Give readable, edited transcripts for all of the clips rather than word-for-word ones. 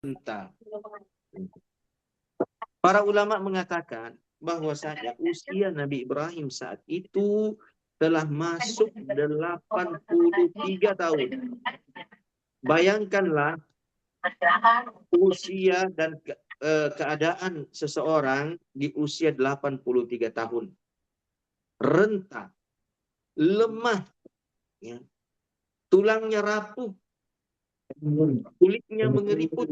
renta. Para ulama mengatakan bahwasanya usia Nabi Ibrahim saat itu telah masuk 83 tahun. Bayangkanlah usia dan keadaan seseorang di usia 83 tahun. Renta, lemah, ya, tulangnya rapuh, kulitnya mengeriput,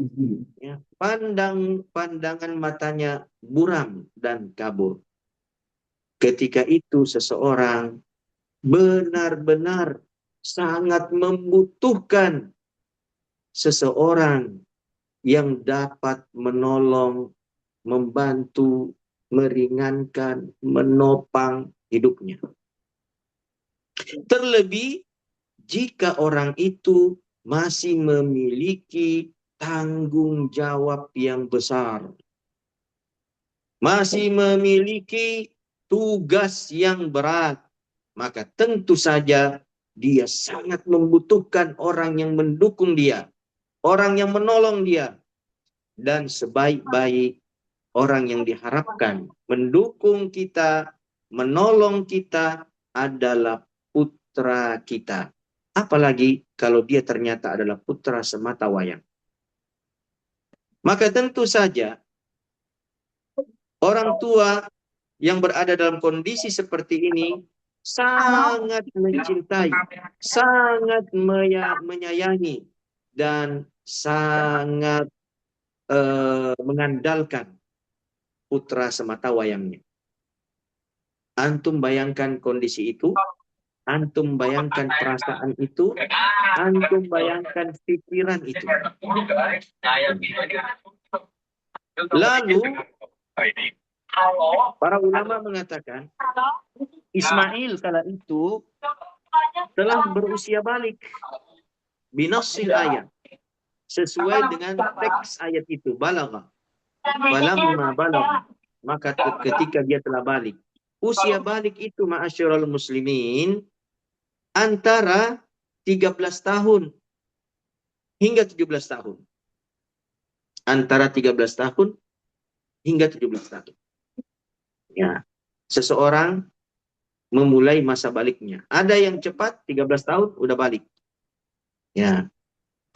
ya, pandangan matanya buram dan kabur. Ketika itu seseorang benar-benar sangat membutuhkan seseorang yang dapat menolong, membantu, meringankan, menopang hidupnya. Terlebih jika orang itu masih memiliki tanggung jawab yang besar, masih memiliki tugas yang berat, maka tentu saja dia sangat membutuhkan orang yang mendukung dia, orang yang menolong dia. Dan sebaik-baik orang yang diharapkan mendukung kita, menolong kita adalah putra kita. Apalagi kalau dia ternyata adalah putra semata wayang. Maka tentu saja orang tua yang berada dalam kondisi seperti ini sangat mencintai, sangat menyayangi, dan sangat mengandalkan putra semata wayangnya. Antum bayangkan kondisi itu, antum bayangkan perasaan itu, antum bayangkan pikiran itu. Lalu para ulama mengatakan Ismail kala itu telah berusia balik binassil ayat, sesuai dengan teks ayat itu, balagha. Falamma balagha, maka ketika dia telah balik. Usia balik itu ma'asyiral muslimin antara 13 tahun hingga 17 tahun. Antara 13 tahun hingga 17 tahun. Ya, seseorang memulai masa baliknya. Ada yang cepat 13 tahun udah balik. Ya.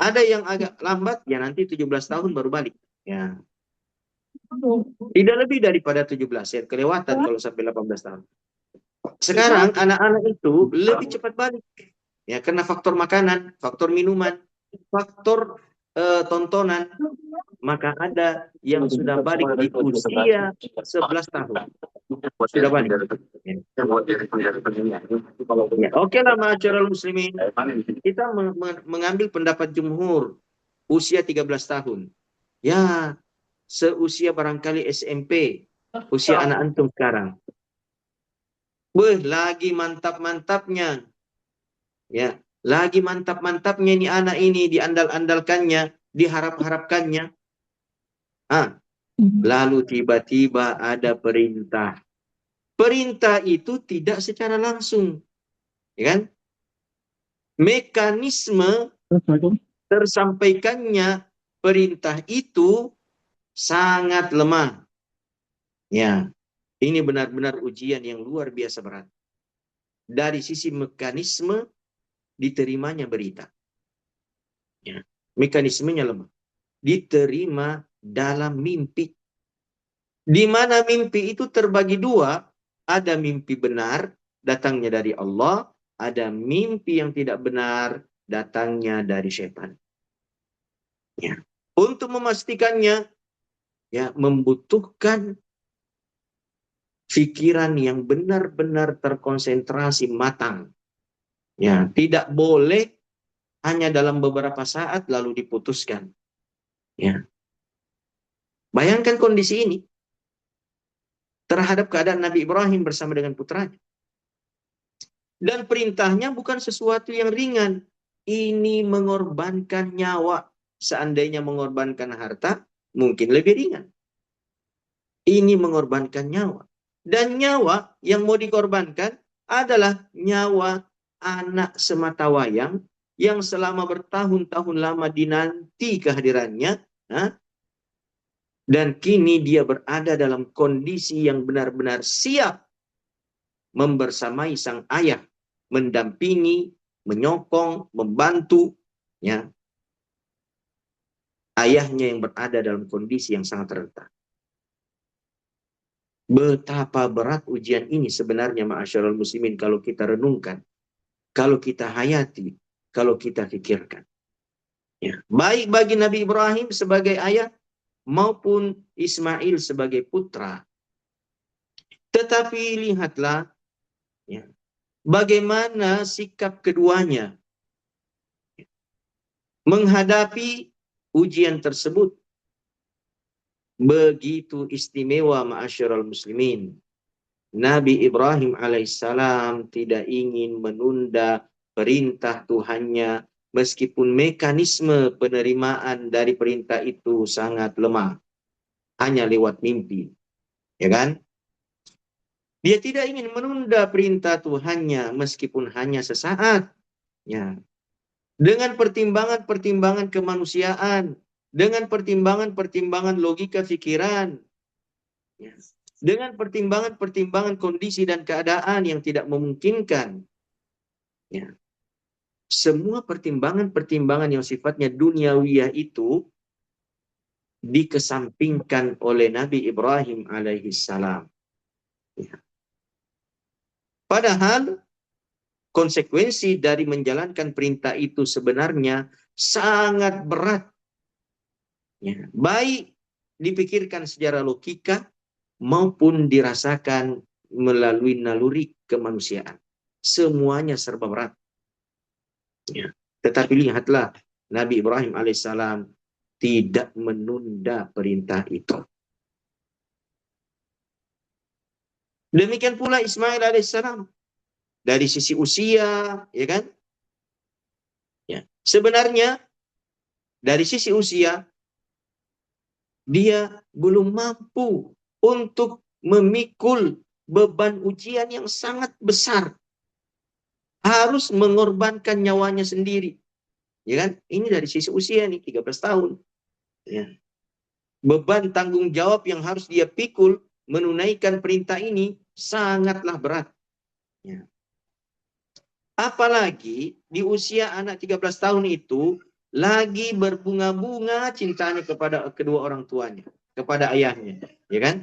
Ada yang agak lambat, ya nanti 17 tahun baru balik. Ya. Tidak lebih daripada 17, ya kelewatan kalau sampai 18 tahun. Sekarang anak-anak itu lebih cepat balik. Ya, karena faktor makanan, faktor minuman, faktor tontonan. Maka ada yang sudah balik di usia 11 tahun. Sudah balik. Ya, oke lah ma'asyiral muslimin. Kita mengambil pendapat jumhur usia 13 tahun. Ya, seusia barangkali SMP, usia anak antum sekarang. Lagi mantap-mantapnya. Ya, lagi mantap-mantapnya ini anak ini, diandal-andalkannya, diharap-harapkannya. Lalu tiba-tiba ada perintah. Perintah itu tidak secara langsung. Ya kan? Mekanisme tersampaikannya perintah itu sangat lemah. Ya, ini benar-benar ujian yang luar biasa berat. Dari sisi mekanisme diterimanya berita. Ya, mekanismenya lemah. Diterima dalam mimpi. Di mana mimpi itu terbagi dua. Ada mimpi benar, datangnya dari Allah. Ada mimpi yang tidak benar, datangnya dari setan. Ya. Untuk memastikannya, ya membutuhkan pikiran yang benar-benar terkonsentrasi matang. Ya, tidak boleh hanya dalam beberapa saat lalu diputuskan. Ya. Bayangkan kondisi ini terhadap keadaan Nabi Ibrahim bersama dengan putranya. Dan perintahnya bukan sesuatu yang ringan. Ini mengorbankan nyawa. Seandainya mengorbankan harta, mungkin lebih ringan. Ini mengorbankan nyawa. Dan nyawa yang mau dikorbankan adalah nyawa anak sematawayang yang selama bertahun-tahun lama dinanti kehadirannya Hah? Dan kini dia berada dalam kondisi yang benar-benar siap membersamai sang ayah, mendampingi, menyokong, membantu, ya, ayahnya yang berada dalam kondisi yang sangat rentan. Betapa berat ujian ini sebenarnya, ma'asyiral muslimin, kalau kita renungkan, kalau kita hayati, kalau kita pikirkan. Ya. Baik bagi Nabi Ibrahim sebagai ayah, maupun Ismail sebagai putra. Tetapi lihatlah, ya, bagaimana sikap keduanya menghadapi ujian tersebut. Begitu istimewa, ma'asyiral muslimin. Nabi Ibrahim alaihissalam tidak ingin menunda perintah Tuhannya, meskipun mekanisme penerimaan dari perintah itu sangat lemah, hanya lewat mimpi, ya kan? Dia tidak ingin menunda perintah Tuhannya meskipun hanya sesaat, ya. Dengan pertimbangan-pertimbangan kemanusiaan, dengan pertimbangan-pertimbangan logika pikiran, ya, dengan pertimbangan-pertimbangan kondisi dan keadaan yang tidak memungkinkan. Ya. Semua pertimbangan-pertimbangan yang sifatnya duniawiyah itu dikesampingkan oleh Nabi Ibrahim alaihissalam. Ya. Padahal konsekuensi dari menjalankan perintah itu sebenarnya sangat berat. Ya. Baik dipikirkan secara logika maupun dirasakan melalui naluri kemanusiaan. Semuanya serba berat. Ya. Tetapi lihatlah, Nabi Ibrahim alaihissalam tidak menunda perintah itu. Demikian pula Ismail alaihissalam. Dari sisi usia, ya kan? Ya. Sebenarnya dari sisi usia dia belum mampu untuk memikul beban ujian yang sangat besar. Harus mengorbankan nyawanya sendiri. Ya kan? Ini dari sisi usia nih, 13 tahun. Ya. Beban tanggung jawab yang harus dia pikul menunaikan perintah ini sangatlah berat. Ya. Apalagi di usia anak 13 tahun itu lagi berbunga-bunga cintanya kepada kedua orang tuanya, kepada ayahnya, ya kan?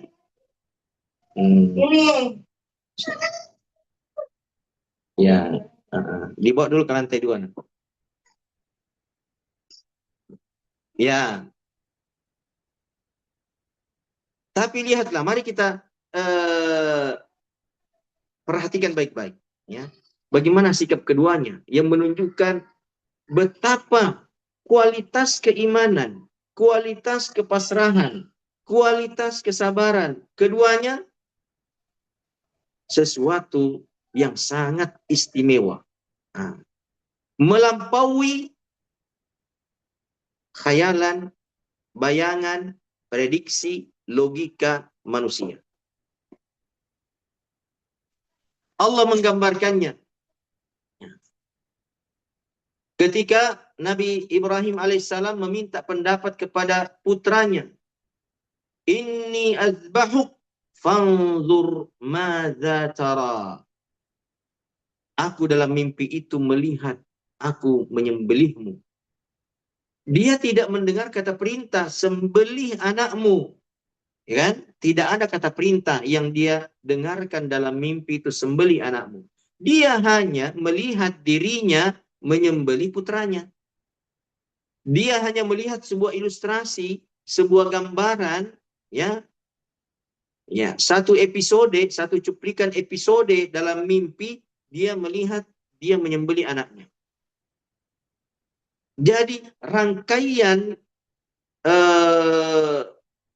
Ya, dibawa dulu ke lantai 2. Ya, tapi lihatlah, mari kita perhatikan baik-baik, ya. Bagaimana sikap keduanya yang menunjukkan betapa kualitas keimanan, kualitas kepasrahan, kualitas kesabaran keduanya sesuatu yang sangat istimewa. Nah, melampaui khayalan, bayangan, prediksi, logika manusia. Allah menggambarkannya ketika Nabi Ibrahim alaihissalam meminta pendapat kepada putranya. Inni azbahuk fanzur madza tara. Aku dalam mimpi itu melihat aku menyembelihmu. Dia tidak mendengar kata perintah, sembelih anakmu. Ya kan? Tidak ada kata perintah yang dia dengarkan dalam mimpi itu, sembelih anakmu. Dia hanya melihat dirinya menyembelih putranya. Dia hanya melihat sebuah ilustrasi, sebuah gambaran, ya. Ya, satu episode, satu cuplikan episode dalam mimpi, dia melihat dia menyembelih anaknya. Jadi rangkaian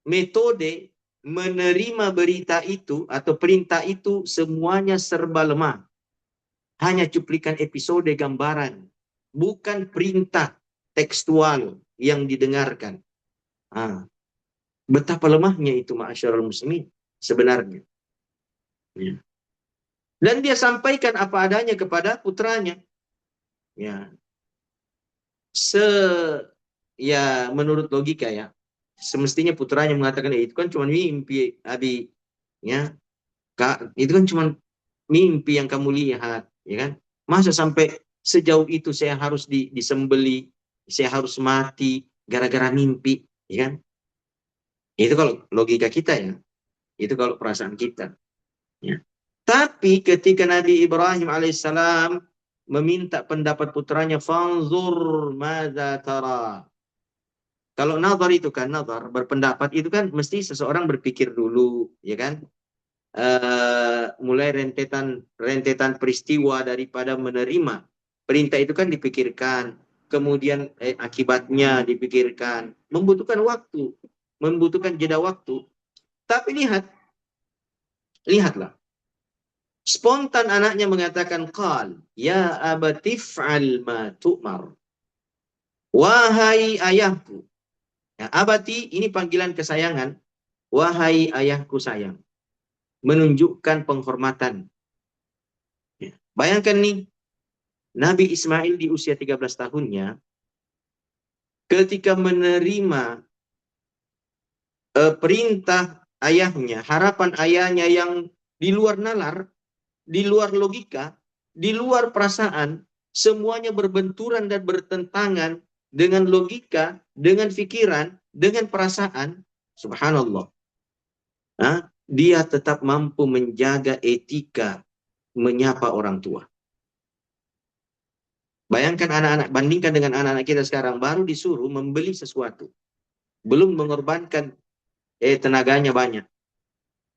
metode menerima berita itu atau perintah itu semuanya serba lemah. Hanya cuplikan episode gambaran, bukan perintah tekstual yang didengarkan. Betapa lemahnya itu, ma'asyiral muslimin, sebenarnya. Ya. Dan dia sampaikan apa adanya kepada putranya. Ya. Ya, menurut logika ya, semestinya putranya mengatakan, itu kan cuma mimpi, Abi. Ya, Kak, itu kan cuma mimpi yang kamu lihat, ya kan? Masa sampai sejauh itu saya harus disembeli, saya harus mati gara-gara mimpi, ya kan? Itu kalau logika kita ya, itu kalau perasaan kita. Ya. Tapi ketika Nabi Ibrahim alaihissalam meminta pendapat putranya, fanzur madza tara. Kalau nazar itu kan, nazar, berpendapat itu kan mesti seseorang berpikir dulu, ya kan? Mulai rentetan rentetan peristiwa daripada menerima perintah itu kan dipikirkan, kemudian akibatnya dipikirkan, membutuhkan jeda waktu. Tapi lihatlah, spontan anaknya mengatakan, qal ya abatif'al ma tu'mar, wahai ayahku. Ya, abati ini panggilan kesayangan, wahai ayahku sayang, menunjukkan penghormatan. Ya. Bayangkan nih, Nabi Ismail di usia 13 tahunnya, ketika menerima perintah ayahnya, harapan ayahnya yang di luar nalar, di luar logika, di luar perasaan, semuanya berbenturan dan bertentangan dengan logika, dengan pikiran, dengan perasaan, subhanallah. Dia tetap mampu menjaga etika menyapa orang tua. Bayangkan anak-anak, bandingkan dengan anak-anak kita sekarang, baru disuruh membeli sesuatu. Belum mengorbankan tenaganya banyak.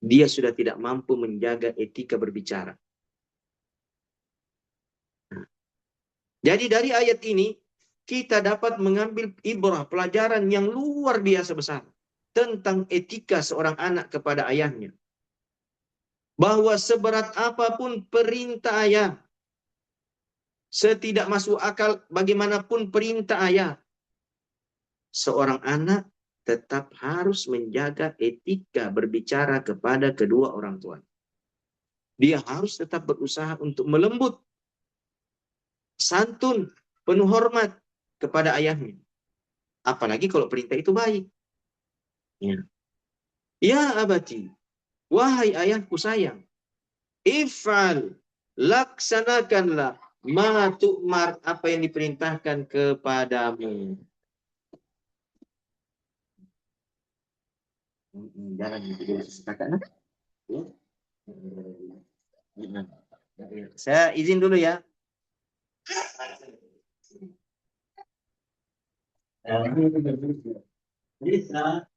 Dia sudah tidak mampu menjaga etika berbicara. Jadi dari ayat ini, kita dapat mengambil ibrah, pelajaran yang luar biasa besar tentang etika seorang anak kepada ayahnya. Bahwa seberat apapun perintah ayah, setidak masuk akal bagaimanapun perintah ayah, seorang anak tetap harus menjaga etika berbicara kepada kedua orang tua. Dia harus tetap berusaha untuk melembut, santun, penuh hormat kepada ayahnya. Apalagi kalau perintah itu baik. Ya, ya abati, wahai ayahku sayang, if'al, laksanakanlah ma tu'mar, apa yang diperintahkan kepadamu. Jangan kakak. Saya izin dulu ya. Bisa,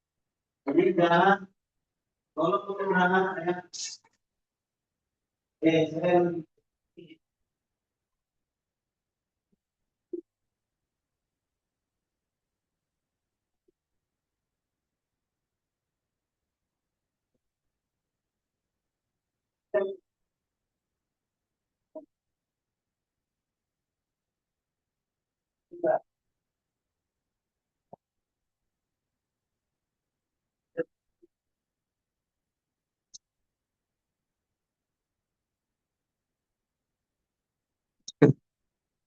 kalau penggunaan ya.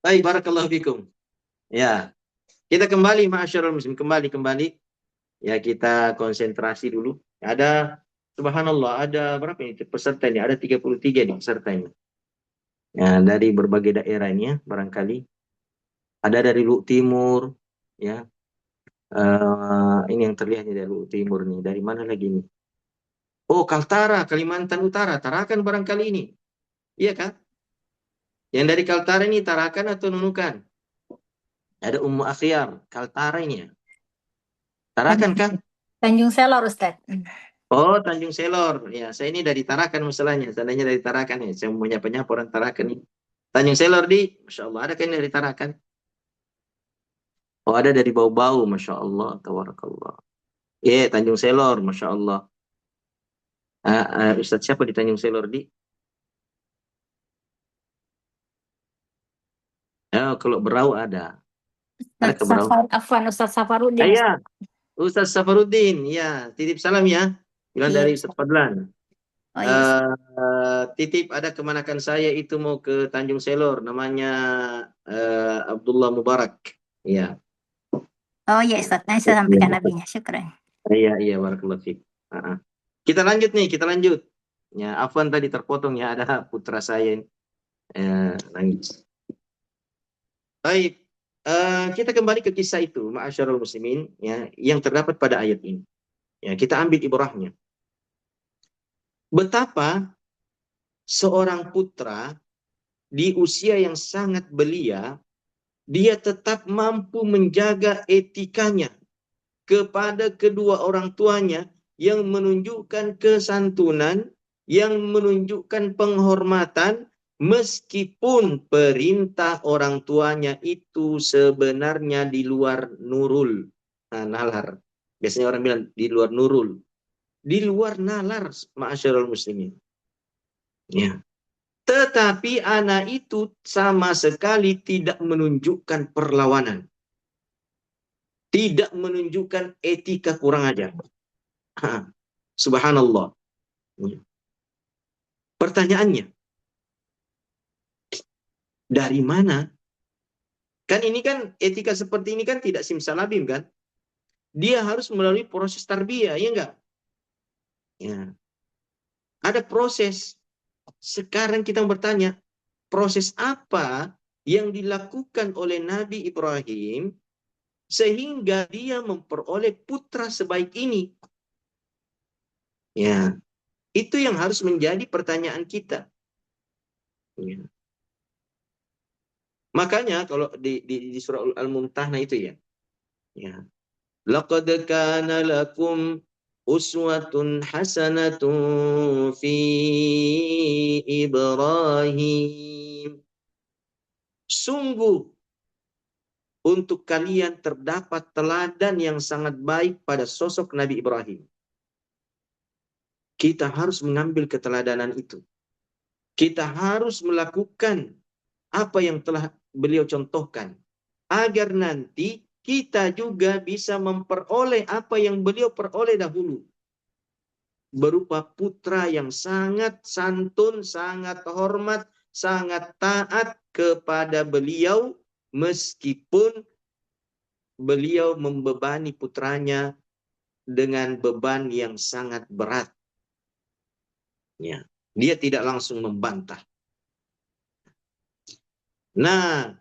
Baik, barakallahu fikum. Ya, kita kembali ma'asyiral muslim, kembali. Ya, kita konsentrasi dulu. Ada, subhanallah, ada berapa ini peserta ini? Ada 33 nih pesertanya. Ya, dari berbagai daerah ini ya, barangkali. Ada dari Lu'u Timur, ya. Ini yang terlihat nih dari Lu'u Timur nih. Dari mana lagi nih? Oh, Kaltara, Kalimantan Utara. Tarakan barangkali ini. Iya kan? Yang dari Kaltara ini Tarakan atau Nunukan? Ada Ummu Akhyar, Kaltara ini ya. Tarakan kan? Tanjung Selor, Ustaz. Oh, Tanjung Selor. Ya, saya ini dari Tarakan masalahnya. Seandainya dari Tarakan ya. Saya mau nyapa-nyapa orang Tarakan nih. Tanjung Selor di, Masya Allah. Ada kan dari Tarakan? Oh, ada dari Bau-Bau. Masya Allah. Tabarakallah. Tanjung Selor. Masya Allah. Ustaz siapa di Tanjung Selor di? Kalau Berau ada. Ada ke Berau? Ustaz Safarudin. Iya. Ustaz Safarudin. Ya, titip salam ya. Bilang dari Ustaz Fadlan. Oh, iya. Titip ada kemanakan saya itu mau ke Tanjung Selor. Namanya Abdullah Mubarak. Ya. Oh iya Ustaz, nanti saya sampaikan nabinya. Syukran. Iya, iya, barakallahu fiik. Heeh. Kita lanjut nih, kita lanjut. Ya, Afwan tadi terpotong ya, ada putra saya ini. Nangis. Baik, kita kembali ke kisah itu, ma'asyarul muslimin, ya, yang terdapat pada ayat ini. Ya, kita ambil ibrahnya. Betapa seorang putra di usia yang sangat belia, dia tetap mampu menjaga etikanya kepada kedua orang tuanya yang menunjukkan kesantunan, yang menunjukkan penghormatan, meskipun perintah orang tuanya itu sebenarnya di luar nurul. Nah, nalar. Biasanya orang bilang di luar nurul. Di luar nalar, ma'asyarul muslimin. Ya. Tetapi anak itu sama sekali tidak menunjukkan perlawanan. Tidak menunjukkan etika kurang ajar. Subhanallah. Pertanyaannya, dari mana? Kan ini kan etika seperti ini kan tidak simsalabim kan? Dia harus melalui proses tarbiyah, ya enggak? Ya. Ada proses. Sekarang kita bertanya, proses apa yang dilakukan oleh Nabi Ibrahim sehingga dia memperoleh putra sebaik ini? Ya, itu yang harus menjadi pertanyaan kita. Ya. Makanya kalau di surah Al-Mumtahanah itu ya, ya. Laqad kana lakum uswatun hasanatun fi Ibrahim. Sungguh untuk kalian terdapat teladan yang sangat baik pada sosok Nabi Ibrahim. Kita harus mengambil keteladanan itu. Kita harus melakukan apa yang telah beliau contohkan. Agar nanti kita juga bisa memperoleh apa yang beliau peroleh dahulu. Berupa putra yang sangat santun, sangat hormat, sangat taat kepada beliau, meskipun beliau membebani putranya dengan beban yang sangat berat. Ya, dia tidak langsung membantah. Nah,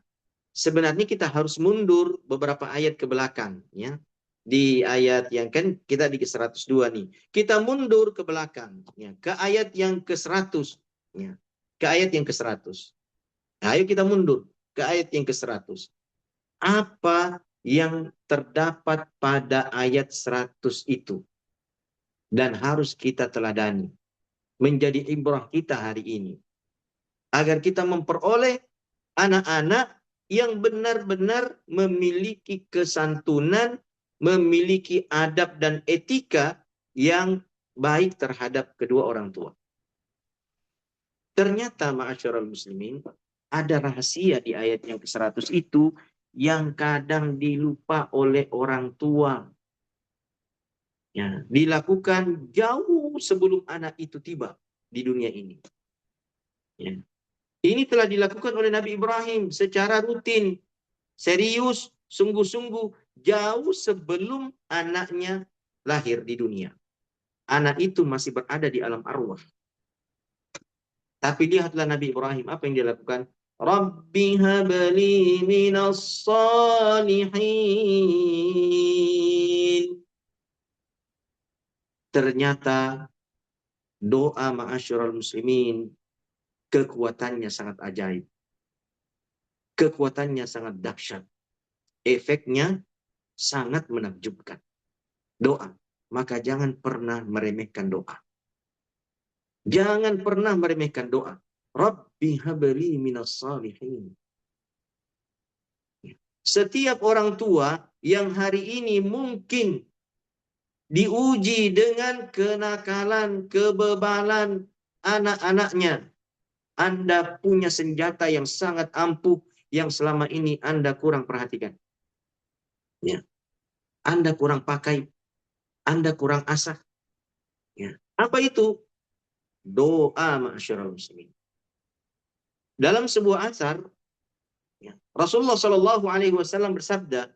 sebenarnya kita harus mundur beberapa ayat ke belakang, ya. Di ayat yang kan kita di 102 nih. Kita mundur ke belakang, ya, ke ayat yang ke-100, ya. Ke ayat yang ke-100. Nah, ayo kita mundur ke ayat yang ke-100. Apa yang terdapat pada ayat 100 itu dan harus kita teladani menjadi ibrah kita hari ini agar kita memperoleh anak-anak yang benar-benar memiliki kesantunan, memiliki adab dan etika yang baik terhadap kedua orang tua. Ternyata ma'asyiral muslimin, ada rahasia di ayat yang ke-100 itu yang kadang dilupa oleh orang tua. Ya, dilakukan jauh sebelum anak itu tiba di dunia ini. Ya. Ini telah dilakukan oleh Nabi Ibrahim secara rutin, serius, sungguh-sungguh, jauh sebelum anaknya lahir di dunia. Anak itu masih berada di alam arwah. Tapi lihatlah Nabi Ibrahim, apa yang dia lakukan? Rabbi habli minas salihin. Ternyata doa ma'asyiral muslimin kekuatannya sangat ajaib. Kekuatannya sangat dahsyat. Efeknya sangat menakjubkan. Doa. Maka jangan pernah meremehkan doa. Jangan pernah meremehkan doa. Rabbi habli minas salihin. Setiap orang tua yang hari ini mungkin diuji dengan kenakalan, kebebalan anak-anaknya. Anda punya senjata yang sangat ampuh yang selama ini Anda kurang perhatikan. Ya. Anda kurang pakai, Anda kurang asah. Ya. Apa itu? Doa ma'asyiral muslimin. Dalam sebuah asar, ya, Rasulullah Shallallahu Alaihi Wasallam bersabda,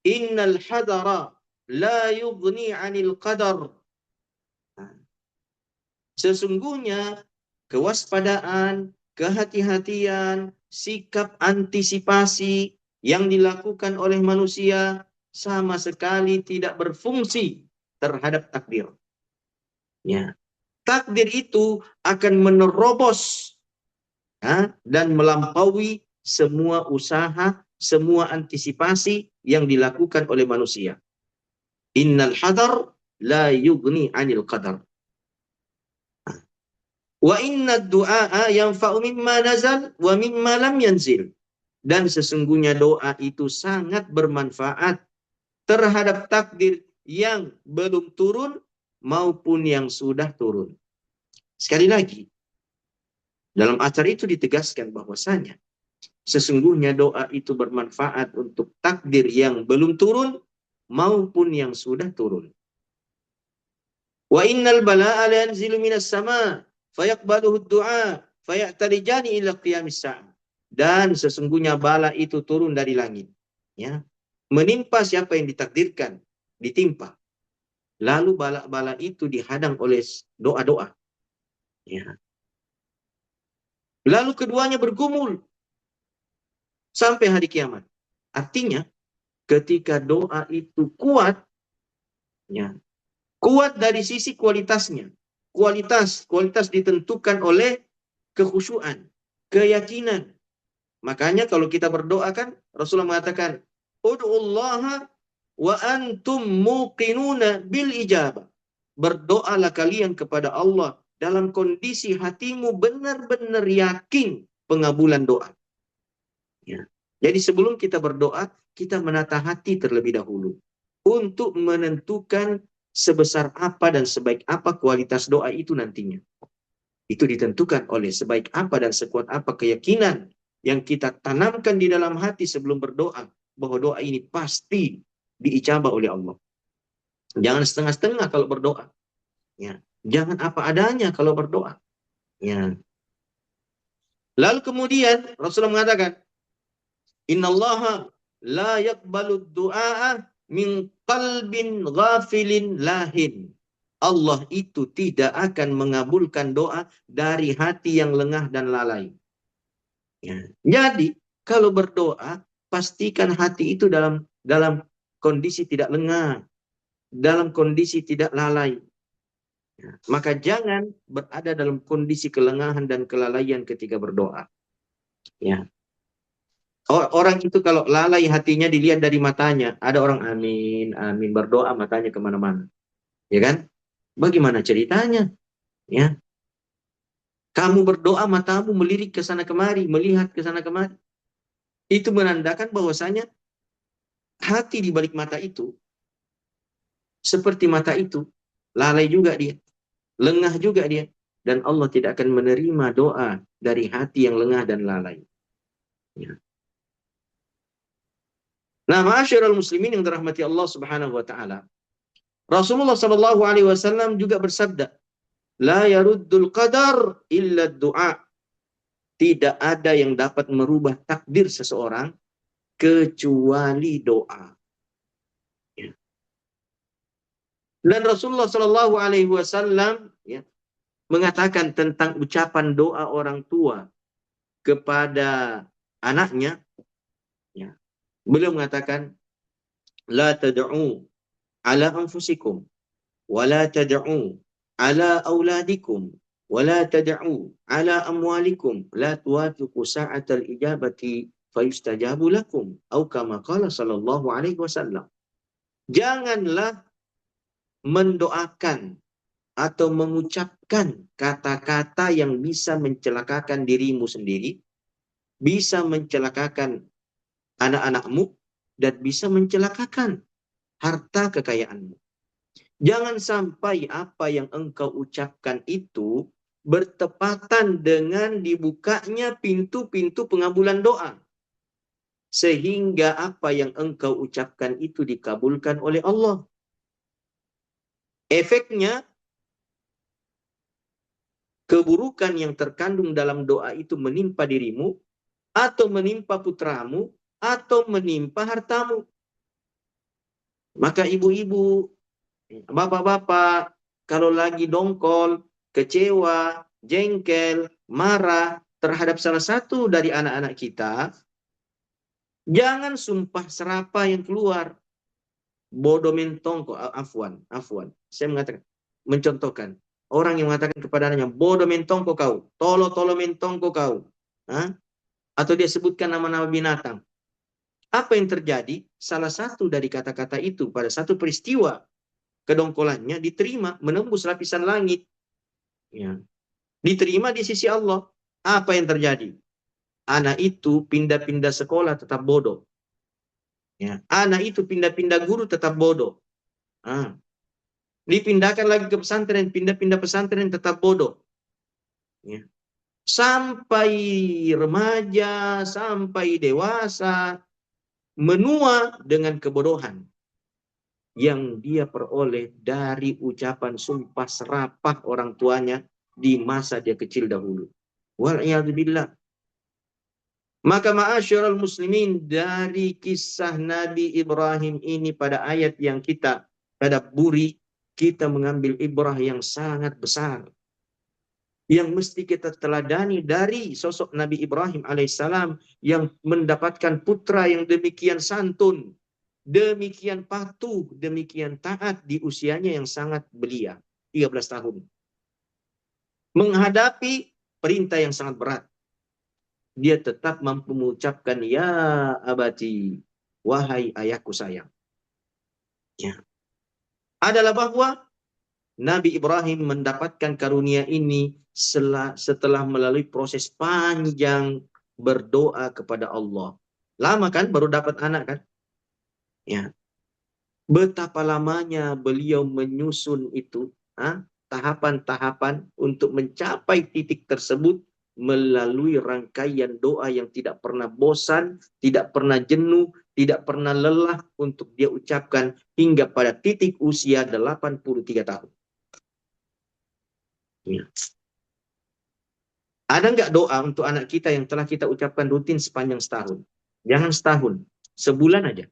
Innal hadara la yughni 'anil qadar. Nah, sesungguhnya kewaspadaan, kehati-hatian, sikap antisipasi yang dilakukan oleh manusia sama sekali tidak berfungsi terhadap takdir. Ya. Takdir itu akan menerobos dan melampaui semua usaha, semua antisipasi yang dilakukan oleh manusia. Innal hadar la yughni 'anil qadar. Wa inna du'a yanfa'u mimma nazal wa mimma lam yanzil. Dan sesungguhnya doa itu sangat bermanfaat terhadap takdir yang belum turun maupun yang sudah turun. Sekali lagi, dalam acara itu ditegaskan bahwasanya sesungguhnya doa itu bermanfaat untuk takdir yang belum turun maupun yang sudah turun. Wa innal bala'a la yanzilu minas sama' fayaqbaluhu ad-du'a fayatarijani ila qiyamis sa'ah. Dan sesungguhnya bala itu turun dari langit, ya. Menimpa siapa yang ditakdirkan, ditimpa. Lalu bala-bala itu dihadang oleh doa-doa, ya. Lalu keduanya bergumul sampai hari kiamat. Artinya, ketika doa itu kuat, ya, kuat dari sisi kualitasnya. Kualitas ditentukan oleh kekhusyuan, keyakinan. Makanya kalau kita berdoa kan Rasulullah mengatakan, "Ud'ullaha wa antum muqinuna bil ijabah." Berdoalah kalian kepada Allah dalam kondisi hatimu benar-benar yakin pengabulan doa. Ya. Jadi sebelum kita berdoa, kita menata hati terlebih dahulu untuk menentukan sebesar apa dan sebaik apa kualitas doa itu nantinya. Itu ditentukan oleh sebaik apa dan sekuat apa keyakinan yang kita tanamkan di dalam hati sebelum berdoa, bahwa doa ini pasti diijabah oleh Allah. Jangan setengah-setengah kalau berdoa. Ya. Jangan apa adanya kalau berdoa. Ya. Lalu kemudian Rasulullah mengatakan, "Innallaha la yaqbalu du'a min qalbin ghafilin lahin." Allah itu tidak akan mengabulkan doa dari hati yang lengah dan lalai. Ya. Jadi kalau berdoa, pastikan hati itu dalam kondisi tidak lengah, dalam kondisi tidak lalai. Ya. Maka jangan berada dalam kondisi kelengahan dan kelalaian ketika berdoa. Ya. Orang itu kalau lalai hatinya dilihat dari matanya. Ada orang amin, amin berdoa matanya kemana-mana, ya kan? Bagaimana ceritanya? Ya, kamu berdoa matamu melirik ke sana kemari, melihat ke sana kemari. Itu menandakan bahwasanya hati di balik mata itu, seperti mata itu, lalai juga dia, lengah juga dia. Dan Allah tidak akan menerima doa dari hati yang lengah dan lalai. Ya. Nah, ma'asyiral muslimin yang dirahmati Allah Subhanahu wa taala. Rasulullah Shallallahu alaihi wasallam juga bersabda, "La yaruddul qadar illa du'a." Tidak ada yang dapat merubah takdir seseorang kecuali doa. Ya. Dan Rasulullah Shallallahu alaihi wasallam, ya, mengatakan tentang ucapan doa orang tua kepada anaknya, ya. Beliau mengatakan, "La tad'u ala anfusikum wa la tad'u ala auladikum wa la tad'u ala amwalikum la tuwafiqu sa'atal ijabati fayustajabu lakum." Atau kama qala sallallahu alaihi wasallam. Janganlah mendoakan atau mengucapkan kata-kata yang bisa mencelakakan dirimu sendiri, bisa mencelakakan anak-anakmu, dan bisa mencelakakan harta kekayaanmu. Jangan sampai apa yang engkau ucapkan itu bertepatan dengan dibukanya pintu-pintu pengabulan doa. Sehingga apa yang engkau ucapkan itu dikabulkan oleh Allah. Efeknya, keburukan yang terkandung dalam doa itu menimpa dirimu, atau menimpa putramu, atau menimpa hartamu. Maka ibu-ibu, bapak-bapak, kalau lagi dongkol, kecewa, jengkel, marah terhadap salah satu dari anak-anak kita, jangan sumpah serapah yang keluar. Bodoh mentongko, afwan. Saya mengatakan, mencontohkan. Orang yang mengatakan kepada anaknya, bodoh mentongko kau, tolo mentongko kau. Hah? Atau dia sebutkan nama-nama binatang. Apa yang terjadi? Salah satu dari kata-kata itu pada satu peristiwa kedongkolannya diterima, menembus lapisan langit. Ya. Diterima di sisi Allah. Apa yang terjadi? Anak itu pindah-pindah sekolah tetap bodoh. Ya. Anak itu pindah-pindah guru tetap bodoh. Ah. Dipindahkan lagi ke pesantren, pindah-pindah pesantren tetap bodoh. Ya. Sampai remaja, sampai dewasa, menua dengan kebodohan yang dia peroleh dari ucapan sumpah serapah orang tuanya di masa dia kecil dahulu. Wal'iyadzubillah. Maka ma'asyiral muslimin, dari kisah Nabi Ibrahim ini pada ayat yang kita tadabburi, kita mengambil ibrah yang sangat besar. Yang mesti kita teladani dari sosok Nabi Ibrahim alaihissalam yang mendapatkan putra yang demikian santun, demikian patuh, demikian taat di usianya yang sangat belia, 13 tahun. Menghadapi perintah yang sangat berat, dia tetap mampu mengucapkan, ya abati, wahai ayahku sayang. Ya. Adalah bahwa Nabi Ibrahim mendapatkan karunia ini setelah melalui proses panjang berdoa kepada Allah. Lama kan baru dapat anak kan? Ya. Betapa lamanya beliau menyusun itu, tahapan-tahapan untuk mencapai titik tersebut melalui rangkaian doa yang tidak pernah bosan, tidak pernah jenuh, tidak pernah lelah untuk dia ucapkan hingga pada titik usia 83 tahun. Ya. Ada nggak doa untuk anak kita yang telah kita ucapkan rutin sepanjang setahun? Jangan setahun, sebulan aja.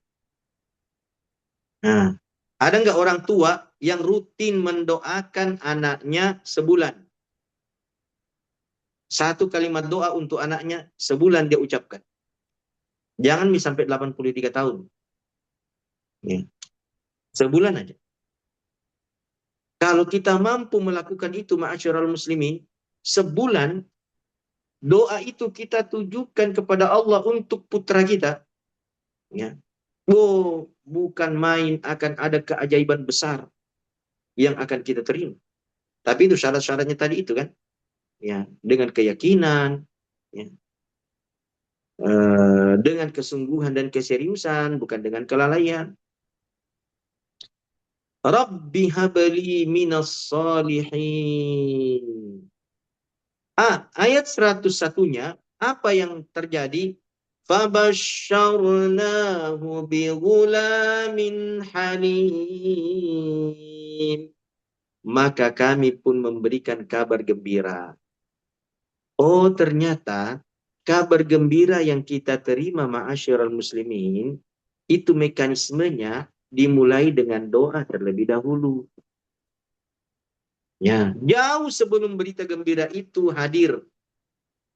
Nah, ada nggak orang tua yang rutin mendoakan anaknya sebulan? Satu kalimat doa untuk anaknya sebulan dia ucapkan. Jangan sampai 83 tahun. Ya. Sebulan aja. Kalau kita mampu melakukan itu, ma'asyiral muslimin, sebulan doa itu kita tujukan kepada Allah untuk putra kita. Ya. Oh, bukan main, akan ada keajaiban besar yang akan kita terima. Tapi itu syarat-syaratnya tadi itu kan. Ya, dengan keyakinan, ya. Dengan kesungguhan dan keseriusan, bukan dengan kelalaian. Rabbi habli minas salihin. Ayat 101-nya, apa yang terjadi? Fabasyarnahu bighulamin halim. Maka kami pun memberikan kabar gembira. Oh, ternyata kabar gembira yang kita terima, ma'asyiral muslimin, itu mekanismenya dimulai dengan doa terlebih dahulu. Ya, jauh sebelum berita gembira itu hadir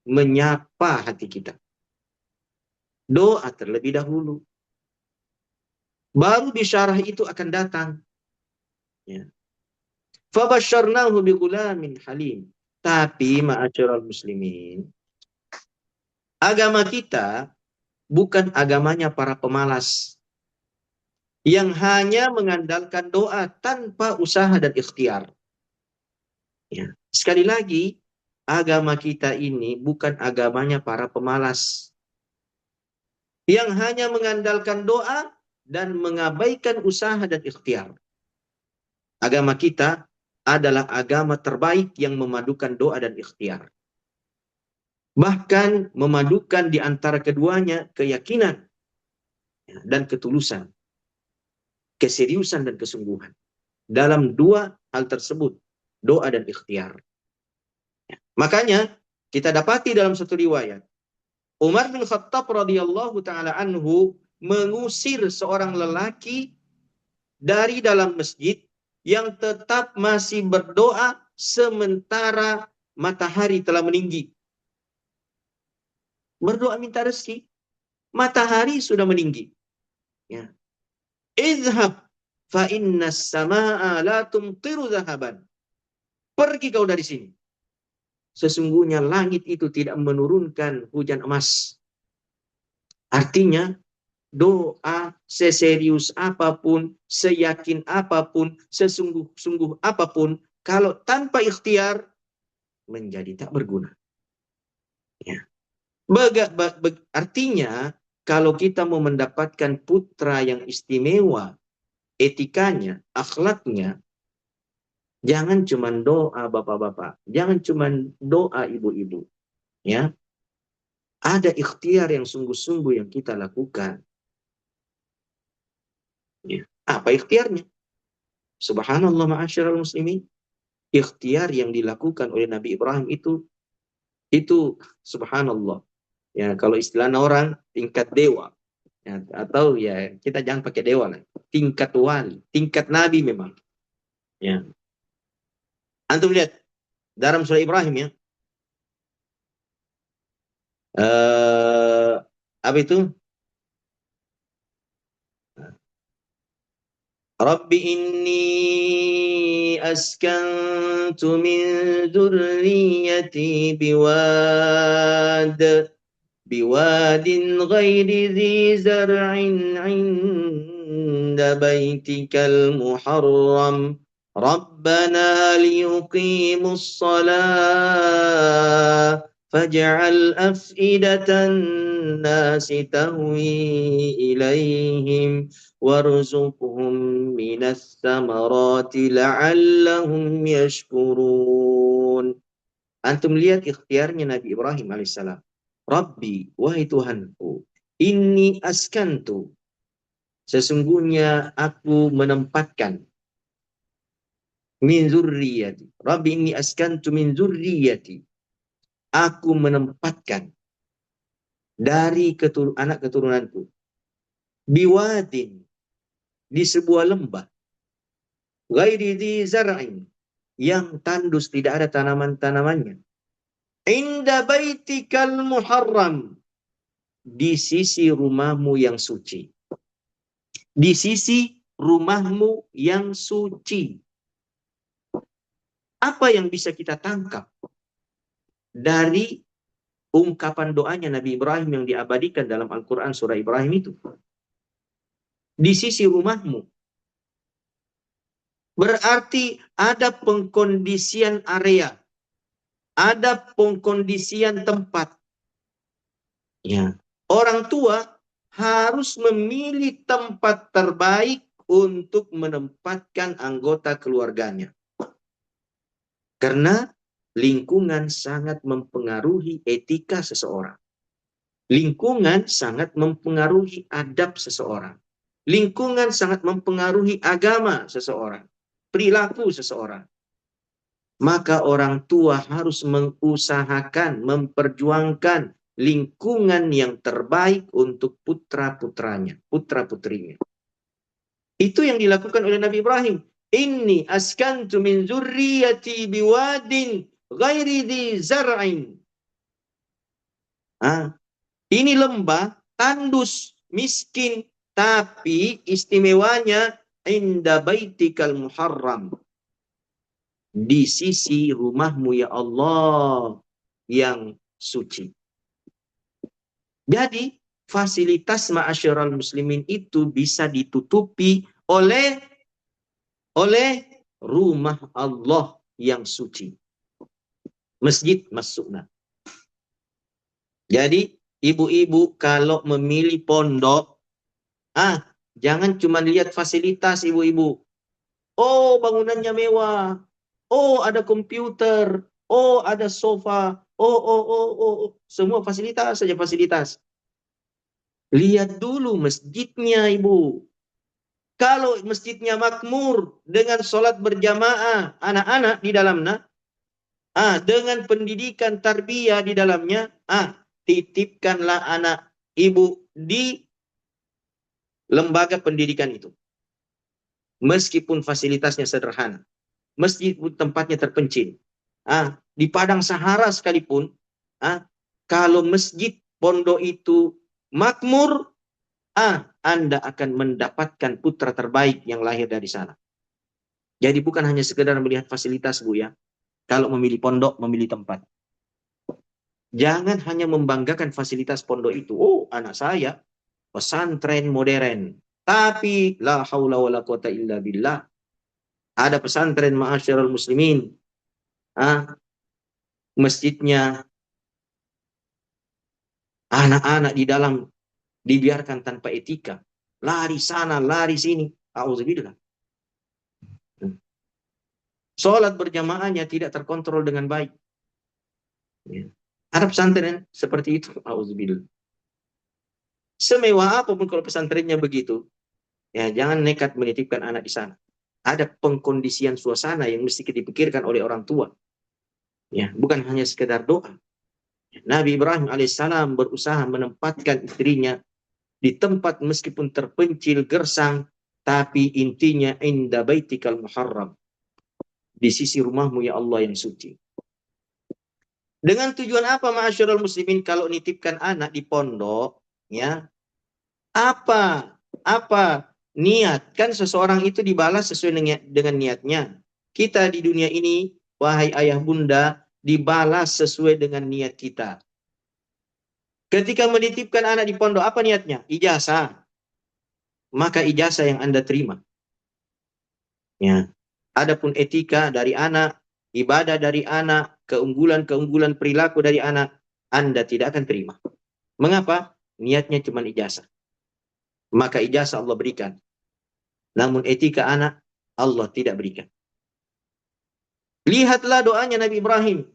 menyapa hati kita. Doa terlebih dahulu. Baru bisyarah itu akan datang. Ya. Fabasyarnahu bighulamin halim. Tapi ma'asyiral muslimin, agama kita bukan agamanya para pemalas yang hanya mengandalkan doa tanpa usaha dan ikhtiar. Ya. Sekali lagi, agama kita ini bukan agamanya para pemalas yang hanya mengandalkan doa dan mengabaikan usaha dan ikhtiar. Agama kita adalah agama terbaik yang memadukan doa dan ikhtiar. Bahkan memadukan di antara keduanya keyakinan dan ketulusan, keseriusan dan kesungguhan. Dalam dua hal tersebut, doa dan ikhtiar. Makanya kita dapati dalam satu riwayat, Umar bin Khattab radhiyallahu taala anhu mengusir seorang lelaki dari dalam masjid yang tetap masih berdoa sementara matahari telah meninggi. Berdoa minta rezeki. Matahari sudah meninggi. Ya. Izhab fa innas samaa la tumtiru zahaban. Pergi kau dari sini. Sesungguhnya langit itu tidak menurunkan hujan emas. Artinya, doa seserius apapun, seyakin apapun, sesungguh-sungguh apapun, kalau tanpa ikhtiar, menjadi tak berguna. Ya. Artinya, kalau kita mau mendapatkan putra yang istimewa, etikanya, akhlaknya, jangan cuma doa bapak-bapak, jangan cuma doa ibu-ibu. Ya, ada ikhtiar yang sungguh-sungguh yang kita lakukan. Ya. Apa ikhtiarnya? Subhanallah ma'asyiral muslimin. Ikhtiar yang dilakukan oleh Nabi Ibrahim itu subhanallah. Ya, kalau istilah orang tingkat dewa. Ya, atau ya kita jangan pakai dewa lah. Tingkat wali, tingkat nabi memang. Ya. Antum lihat dalam surah Ibrahim ya. Apa itu? Rabbi inni askantu min dzurriyyati biwadin ghairi dzi zar'in 'inda baitikal muharram Rabbana liyuqimus shalah faj'al af'idatan nasi tahwi ilaihim warzuqhum minas samarati la'allahum yashkurun. Antum lihat ikhtiarnya Nabi Ibrahim alaihissalam. Rabbi, wahai Tuhanku, inni askantu. Sesungguhnya aku menempatkan min zurriyati. Rabbi inni askantu min zurriyati. Aku menempatkan dari anak keturunanku. Biwadin. Di sebuah lembah. Ghairi dzi zar'in. Yang tandus tidak ada tanaman-tanamannya. Inda baitikal muharram. Di sisi rumahmu yang suci. Di sisi rumahmu yang suci. Apa yang bisa kita tangkap dari ungkapan doanya Nabi Ibrahim yang diabadikan dalam Al-Quran surah Ibrahim itu? Di sisi rumahmu. Berarti ada pengkondisian area. Ada pengkondisian tempat. Ya. Orang tua harus memilih tempat terbaik untuk menempatkan anggota keluarganya. Karena lingkungan sangat mempengaruhi etika seseorang. Lingkungan sangat mempengaruhi adab seseorang. Lingkungan sangat mempengaruhi agama seseorang. Perilaku seseorang. Maka orang tua harus mengusahakan, memperjuangkan lingkungan yang terbaik untuk putra-putranya, putra-putrinya. Itu yang dilakukan oleh Nabi Ibrahim. Inni askantu min zurriyati biwadin ghairi dzi zar'in. Ini lembah, tandus, miskin, tapi istimewanya inda baitikal muharram. Di sisi rumahmu ya Allah yang suci. Jadi fasilitas ma'asyiral muslimin itu bisa ditutupi oleh rumah Allah yang suci. Masjid masukna. Jadi ibu-ibu kalau memilih pondok, jangan cuma lihat fasilitas ibu-ibu. Oh, bangunannya mewah. Oh, ada komputer. Oh, ada sofa. Oh. Semua fasilitas saja fasilitas. Lihat dulu masjidnya, Ibu. Kalau masjidnya makmur dengan sholat berjamaah anak-anak di dalamnya, dengan pendidikan tarbiyah di dalamnya, titipkanlah anak ibu di lembaga pendidikan itu. meskipun fasilitasnya sederhana, meskipun tempatnya terpencil. Di padang Sahara sekalipun, kalau masjid pondok itu makmur, Anda akan mendapatkan putra terbaik yang lahir dari sana. Jadi bukan hanya sekedar melihat fasilitas, Bu, ya. Kalau memilih pondok, memilih tempat. Jangan hanya membanggakan fasilitas pondok itu. Oh, anak saya pesantren modern. Tapi la haula wala quwata illa billah. Ada pesantren ma'asyiral muslimin. Masjidnya anak-anak di dalam dibiarkan tanpa etika. Lari sana, lari sini. Auzubillah. Sholat berjamaahnya tidak terkontrol dengan baik. Ada pesantren seperti itu. Auzubillah. Semewah apapun kalau pesantrennya begitu, ya jangan nekat menitipkan anak di sana. Ada pengkondisian suasana yang mesti dipikirkan oleh orang tua. Ya, bukan hanya sekedar doa. Nabi Ibrahim alaihissalam berusaha menempatkan istrinya di tempat meskipun terpencil gersang, tapi intinya inda baitikal muharram, di sisi rumahmu ya Allah yang suci. Dengan tujuan apa ma'asyiral muslimin kalau nitipkan anak di pondok, ya? Apa niat? Kan seseorang itu dibalas sesuai dengan niatnya. Kita di dunia ini, wahai ayah bunda, dibalas sesuai dengan niat kita. Ketika menitipkan anak di pondok, apa niatnya? Ijazah. Maka ijazah yang Anda terima. Ya. Adapun etika dari anak, ibadah dari anak, keunggulan-keunggulan perilaku dari anak, Anda tidak akan terima. Mengapa? Niatnya cuma ijazah. Maka ijazah Allah berikan. Namun etika anak, Allah tidak berikan. Lihatlah doanya Nabi Ibrahim.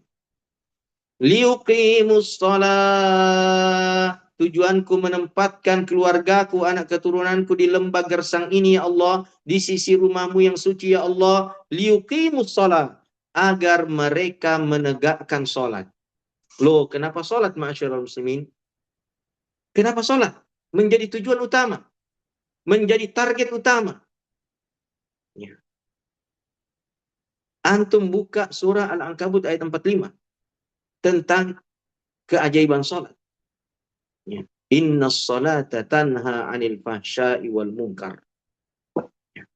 Liuqimus shalah. Tujuanku menempatkan keluargaku, anak keturunanku di lembah gersang ini ya Allah, di sisi rumahmu yang suci ya Allah. Liuqimus shalah. Agar mereka menegakkan sholat. Loh, kenapa sholat ma'asyiral muslimin? Kenapa sholat? Menjadi tujuan utama. Menjadi target utama. Ya. Antum buka surah Al-Ankabut ayat 45. Tentang keajaiban sholat. Ya. Inna sholata tanha anil fahsyai wal munkar. Ya.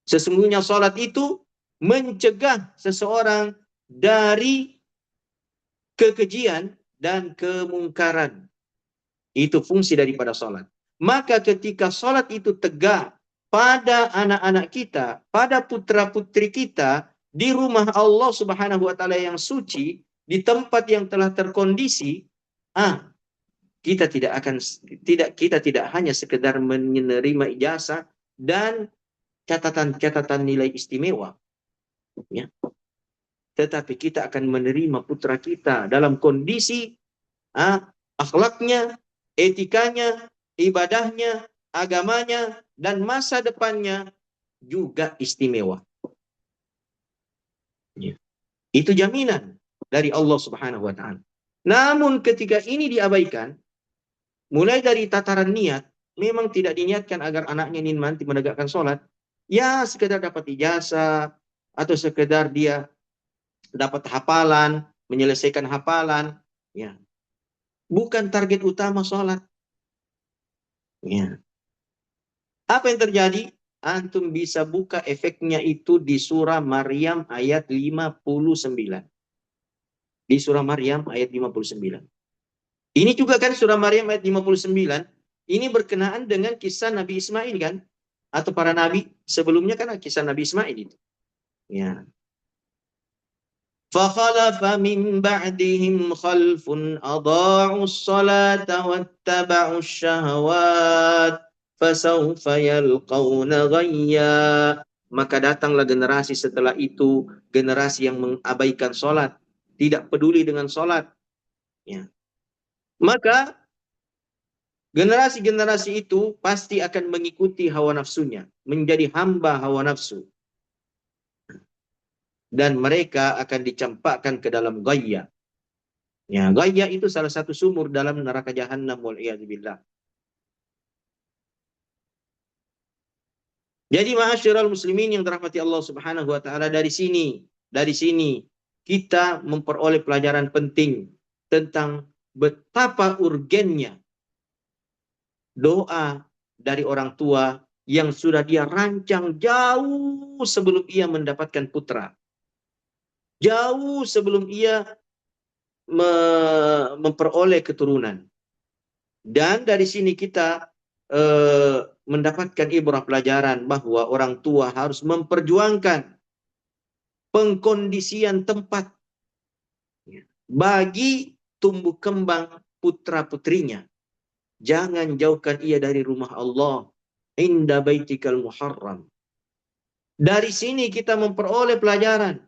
Sesungguhnya sholat itu mencegah seseorang dari kekejian dan kemungkaran. Itu fungsi daripada sholat. Maka ketika sholat itu tegak pada anak-anak kita, pada putra-putri kita, di rumah Allah Subhanahu wa Ta'ala yang suci, di tempat yang telah terkondisi, kita tidak hanya sekedar menerima ijazah dan catatan-catatan nilai istimewa, ya. Tetapi kita akan menerima putra kita dalam kondisi akhlaknya, etikanya, ibadahnya, agamanya, dan masa depannya juga istimewa. Ya. Itu jaminan dari Allah Subhanahu wa Ta'ala. Namun ketika ini diabaikan, mulai dari tataran niat, memang tidak diniatkan agar anaknya ini nanti menegakkan sholat. Ya, sekedar dapat ijazah, atau sekedar dia dapat hafalan, menyelesaikan hafalan. Ya. Bukan target utama sholat. Ya. Apa yang terjadi? Antum bisa buka efeknya itu di surah Maryam ayat 59. Di surah Maryam ayat 59. Ini juga kan surah Maryam ayat 59. Ini berkenaan dengan kisah Nabi Ismail kan? Atau para nabi sebelumnya kan kisah Nabi Ismail itu. Ya. فَخَلَفَ مِنْ بَعْدِهِمْ خَلْفٌ أَضَاعُوا الصَّلَاةَ وَاتَّبَعُوا الشَّهَوَاتِ فَسَوْفَ يَلْقَوْنَ غَيًّا. Maka datanglah generasi setelah itu, generasi yang mengabaikan sholat, tidak peduli dengan sholat. Ya. Maka generasi-generasi itu pasti akan mengikuti hawa nafsunya, menjadi hamba hawa nafsu. Dan mereka akan dicampakkan ke dalam ghayya. Ya, ghayya itu salah satu sumur dalam neraka jahanam wal iyadzubillah. Jadi ma'asyiral muslimin yang dirahmati Allah Subhanahu wa taala, dari sini kita memperoleh pelajaran penting tentang betapa urgennya doa dari orang tua yang sudah dia rancang jauh sebelum ia mendapatkan putra. Jauh sebelum ia memperoleh keturunan. Dan dari sini kita mendapatkan ibrah pelajaran bahwa orang tua harus memperjuangkan pengkondisian tempat bagi tumbuh kembang putra-putrinya. Jangan jauhkan ia dari rumah Allah, inda baitikal muharram. Dari sini kita memperoleh pelajaran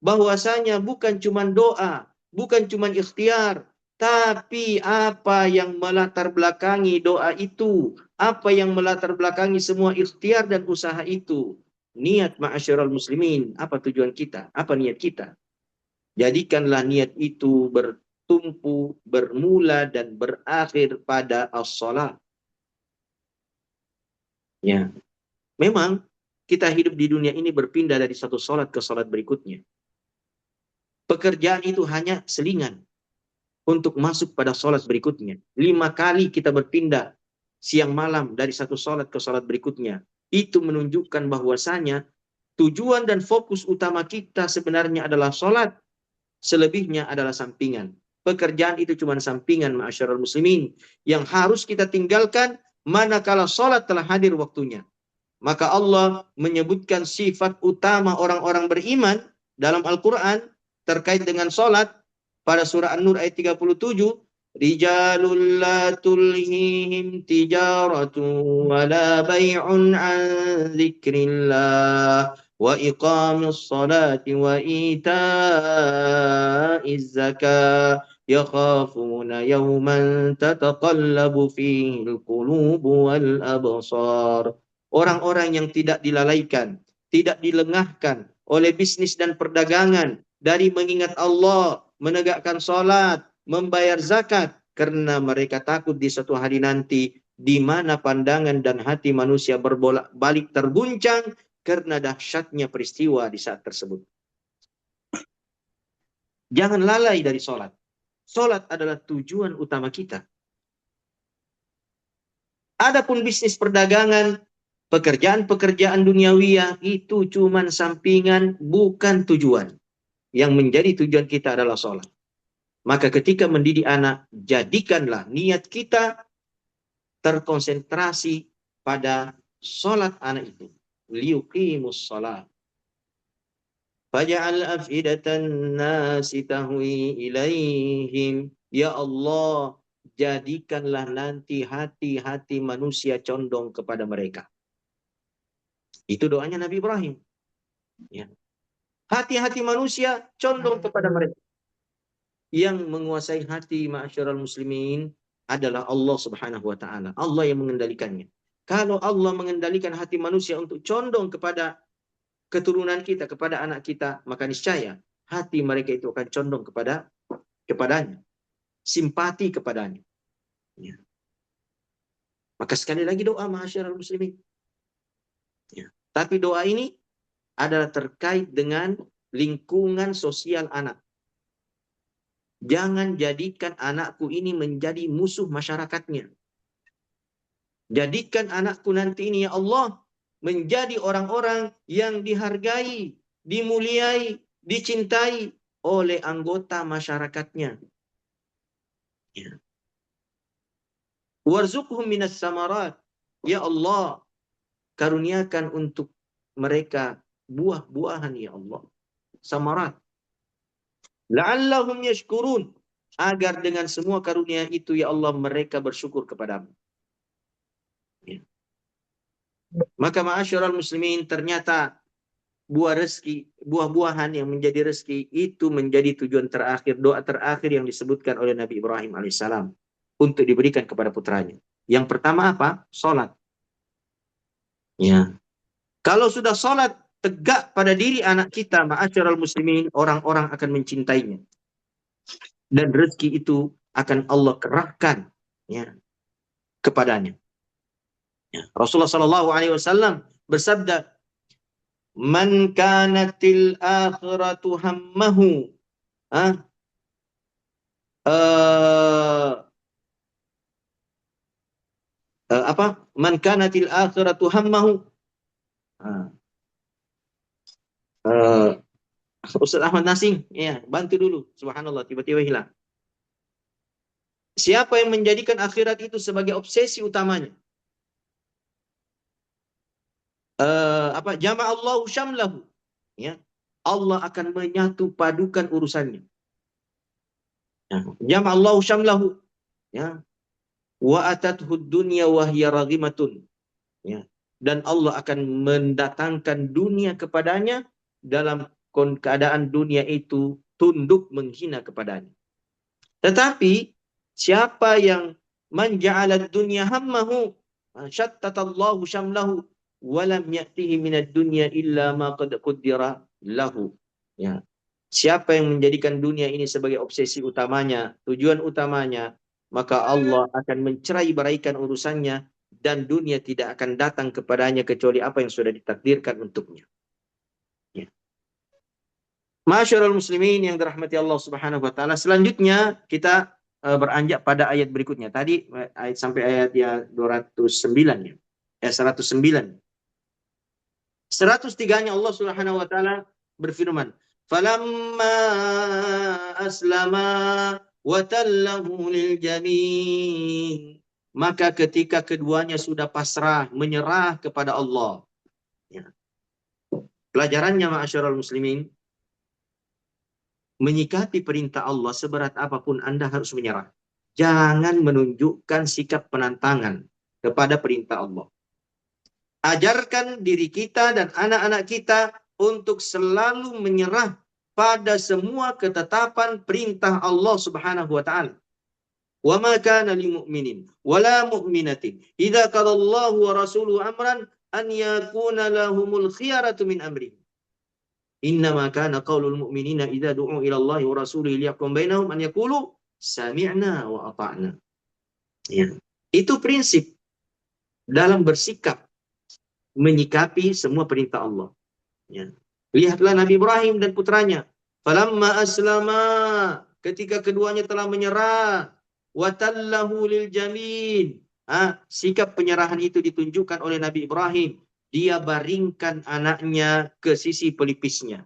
bahwasanya bukan cuma doa, bukan cuma ikhtiar, tapi apa yang melatar belakangi doa itu, apa yang melatar belakangi semua ikhtiar dan usaha itu. Niat ma'asyiral muslimin, apa tujuan kita? Apa niat kita? Jadikanlah niat itu bertumpu, bermula dan berakhir pada as-salat. Ya. Memang kita hidup di dunia ini berpindah dari satu salat ke salat berikutnya. Pekerjaan itu hanya selingan untuk masuk pada salat berikutnya. 5 kali kita berpindah siang malam dari satu salat ke salat berikutnya. Itu menunjukkan bahwasanya tujuan dan fokus utama kita sebenarnya adalah salat. Selebihnya adalah sampingan. Pekerjaan itu cuma sampingan, ma'asyiral muslimin, yang harus kita tinggalkan manakala salat telah hadir waktunya. Maka Allah menyebutkan sifat utama orang-orang beriman dalam Al-Quran terkait dengan salat pada surah An-Nur ayat 37. Rijalul la tulhihim tijaratun wa la bay'un an dzikrillah wa iqamis salati wa ita'iz zakah yakhafuna yawman tataqallabu fihi al-qulubu wal absar. Orang-orang yang tidak dilalaikan, tidak dilengahkan oleh bisnis dan perdagangan dari mengingat Allah, menegakkan salat, membayar zakat, karena mereka takut di suatu hari nanti di mana pandangan dan hati manusia berbolak-balik terguncang karena dahsyatnya peristiwa di saat tersebut. Jangan lalai dari salat. Salat adalah tujuan utama kita. Adapun bisnis perdagangan, pekerjaan-pekerjaan duniawiyah itu cuman sampingan, bukan tujuan. Yang menjadi tujuan kita adalah sholat. Maka ketika mendidik anak, jadikanlah niat kita terkonsentrasi pada sholat anak itu. Liyuqimus sholat. Faja'al afidatan nasi tahwi ilaihim. Ya Allah, jadikanlah nanti hati-hati manusia condong kepada mereka. Itu doanya Nabi Ibrahim. Ya. Hati-hati manusia condong kepada mereka. Yang menguasai hati ma'asyiral muslimin adalah Allah Subhanahu wa taala. Allah yang mengendalikannya. Kalau Allah mengendalikan hati manusia untuk condong kepada keturunan kita, kepada anak kita, maka niscaya hati mereka itu akan condong kepadanya. Simpati kepadanya. Ya. Maka sekali lagi doa ma'asyiral muslimin. Ya. Tapi doa ini adalah terkait dengan lingkungan sosial anak. Jangan jadikan anakku ini menjadi musuh masyarakatnya. Jadikan anakku nanti ini, ya Allah, menjadi orang-orang yang dihargai, dimuliai, dicintai oleh anggota masyarakatnya. Ya. Warzuqhum minas samarat. Ya Allah, karuniakan untuk mereka buah-buahan, ya Allah. Samarat. La'allahum yashkurun. Agar dengan semua karunia itu, ya Allah, mereka bersyukur kepadamu. Ya. Maka ma'asyiral muslimin, ternyata buah-buahan yang menjadi rezeki itu menjadi tujuan terakhir, doa terakhir yang disebutkan oleh Nabi Ibrahim alaihissalam untuk diberikan kepada putranya. Yang pertama apa? Salat. Ya. Kalau sudah salat tegak pada diri anak kita, ma'asyiral muslimin, orang-orang akan mencintainya. Dan rezeki itu akan Allah kerahkan, ya, kepadanya. Ya. Rasulullah SAW bersabda, "Man kanatil akhiratu hammahu." Ah, eh, apa? "Man kanatil akhiratu hammahu." Ah, eh, Ustaz Ahmad Nasing, ya, bantu dulu. Subhanallah, tiba-tiba hilang. Siapa yang menjadikan akhirat itu sebagai obsesi utamanya? Apa? Jama'allahu syamlahu. Ya. Allah akan menyatu padukan urusannya. Ya. Jama'allahu syamlahu. Ya. Wa atathu dunya wa hiya raghimatun. Ya. Dan Allah akan mendatangkan dunia kepadanya dalam keadaan dunia itu tunduk menghina kepadanya. Tetapi siapa yang menja'ala dunya hammahu, syattatallahu syamlahu wa lam ya'tihi minad dunya illa ma qad qaddara lahu. Ya. Siapa yang menjadikan dunia ini sebagai obsesi utamanya, tujuan utamanya, maka Allah akan mencerai-beraikan urusannya dan dunia tidak akan datang kepadanya kecuali apa yang sudah ditakdirkan untuknya. Ya. Masyarul muslimin yang dirahmati Allah Subhanahu wa taala. Selanjutnya kita beranjak pada ayat berikutnya. Tadi ayat sampai ayat ya 209 ya. 109. 103-nya Allah Subhanahu wa taala berfirman, "Falamma aslama wa tallahu lil jamin." Maka ketika keduanya sudah pasrah, menyerah kepada Allah. Ya. Pelajarannya ma'asyiral muslimin, menyikapi perintah Allah seberat apapun Anda harus menyerah. Jangan menunjukkan sikap penantangan kepada perintah Allah. Ajarkan diri kita dan anak-anak kita untuk selalu menyerah pada semua ketetapan perintah Allah Subhanahu wa taala. Wa ma kana lil mu'minin wala mu'minatin idza qala Allahu wa rasuluhu amran an yakuna lahumul khiyaratu min amrihim. Innama kana qaulul mu'minina idza du'u ila Allah wa rasulihi liyahkum bainahum an yaqulu sami'na wa ata'na. Ya. Itu prinsip dalam bersikap menyikapi semua perintah Allah. Ya. Lihatlah Nabi Ibrahim dan putranya. Falamma aslama, ketika keduanya telah menyerah, wa tallahu lil jamin. Sikap penyerahan itu ditunjukkan oleh Nabi Ibrahim. Dia baringkan anaknya ke sisi pelipisnya.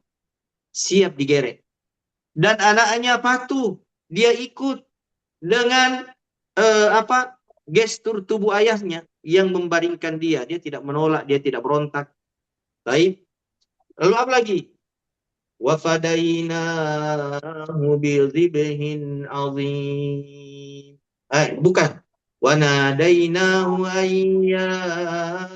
Siap digeret. Dan anaknya patuh. Dia ikut dengan gestur tubuh ayahnya yang membaringkan dia. Dia tidak menolak, dia tidak berontak. Baik. Lalu apa lagi? Wa fadainahu bidzibhin azim. Bukan. Wa nadainahu ayya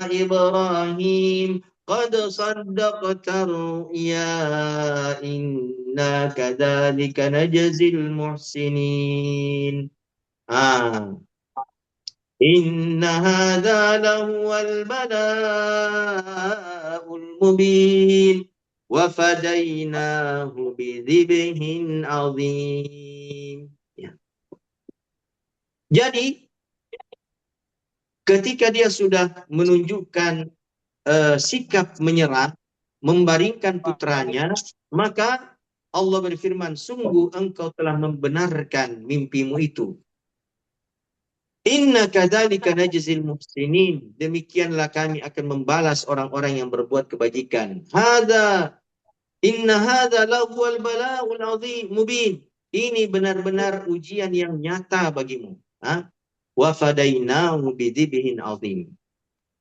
Ibrahim qad saddaqta ru'ya inna kadzalika najzil muhsinin. Inna hadza lahuwal bala'ul mubin wa fadainahu bidzibhin azim. Ya. Jadi ketika dia sudah menunjukkan sikap menyerah, membaringkan putranya, maka Allah berfirman, sungguh engkau telah membenarkan mimpimu itu. Inna kadzalika najzil muhsinin. Demikianlah kami akan membalas orang-orang yang berbuat kebajikan. Inna hadza lahuwal bala'ul azim mubin. Ini benar-benar ujian yang nyata bagimu. Wa fadainahu bidzibhin azim.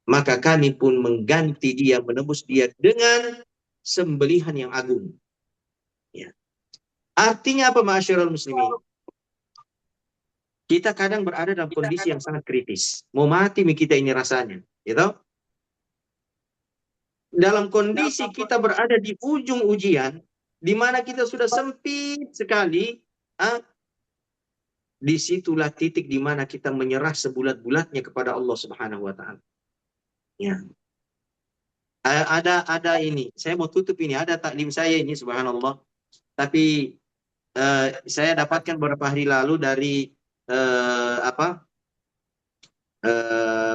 Maka kami pun mengganti dia, menebus dia dengan sembelihan yang agung. Ya. Artinya apa, ma'asyiral muslimin? Kita kadang berada dalam kondisi yang sangat kritis. Mau mati kita ini rasanya. Gitu? Dalam kondisi kita berada di ujung ujian, di mana kita sudah sempit sekali, disitulah titik di mana kita menyerah sebulat-bulatnya kepada Allah Subhanahu wa taala. Ya. Ada ini, saya mau tutup ini, ada taklim saya ini, subhanallah. Tapi saya dapatkan beberapa hari lalu dari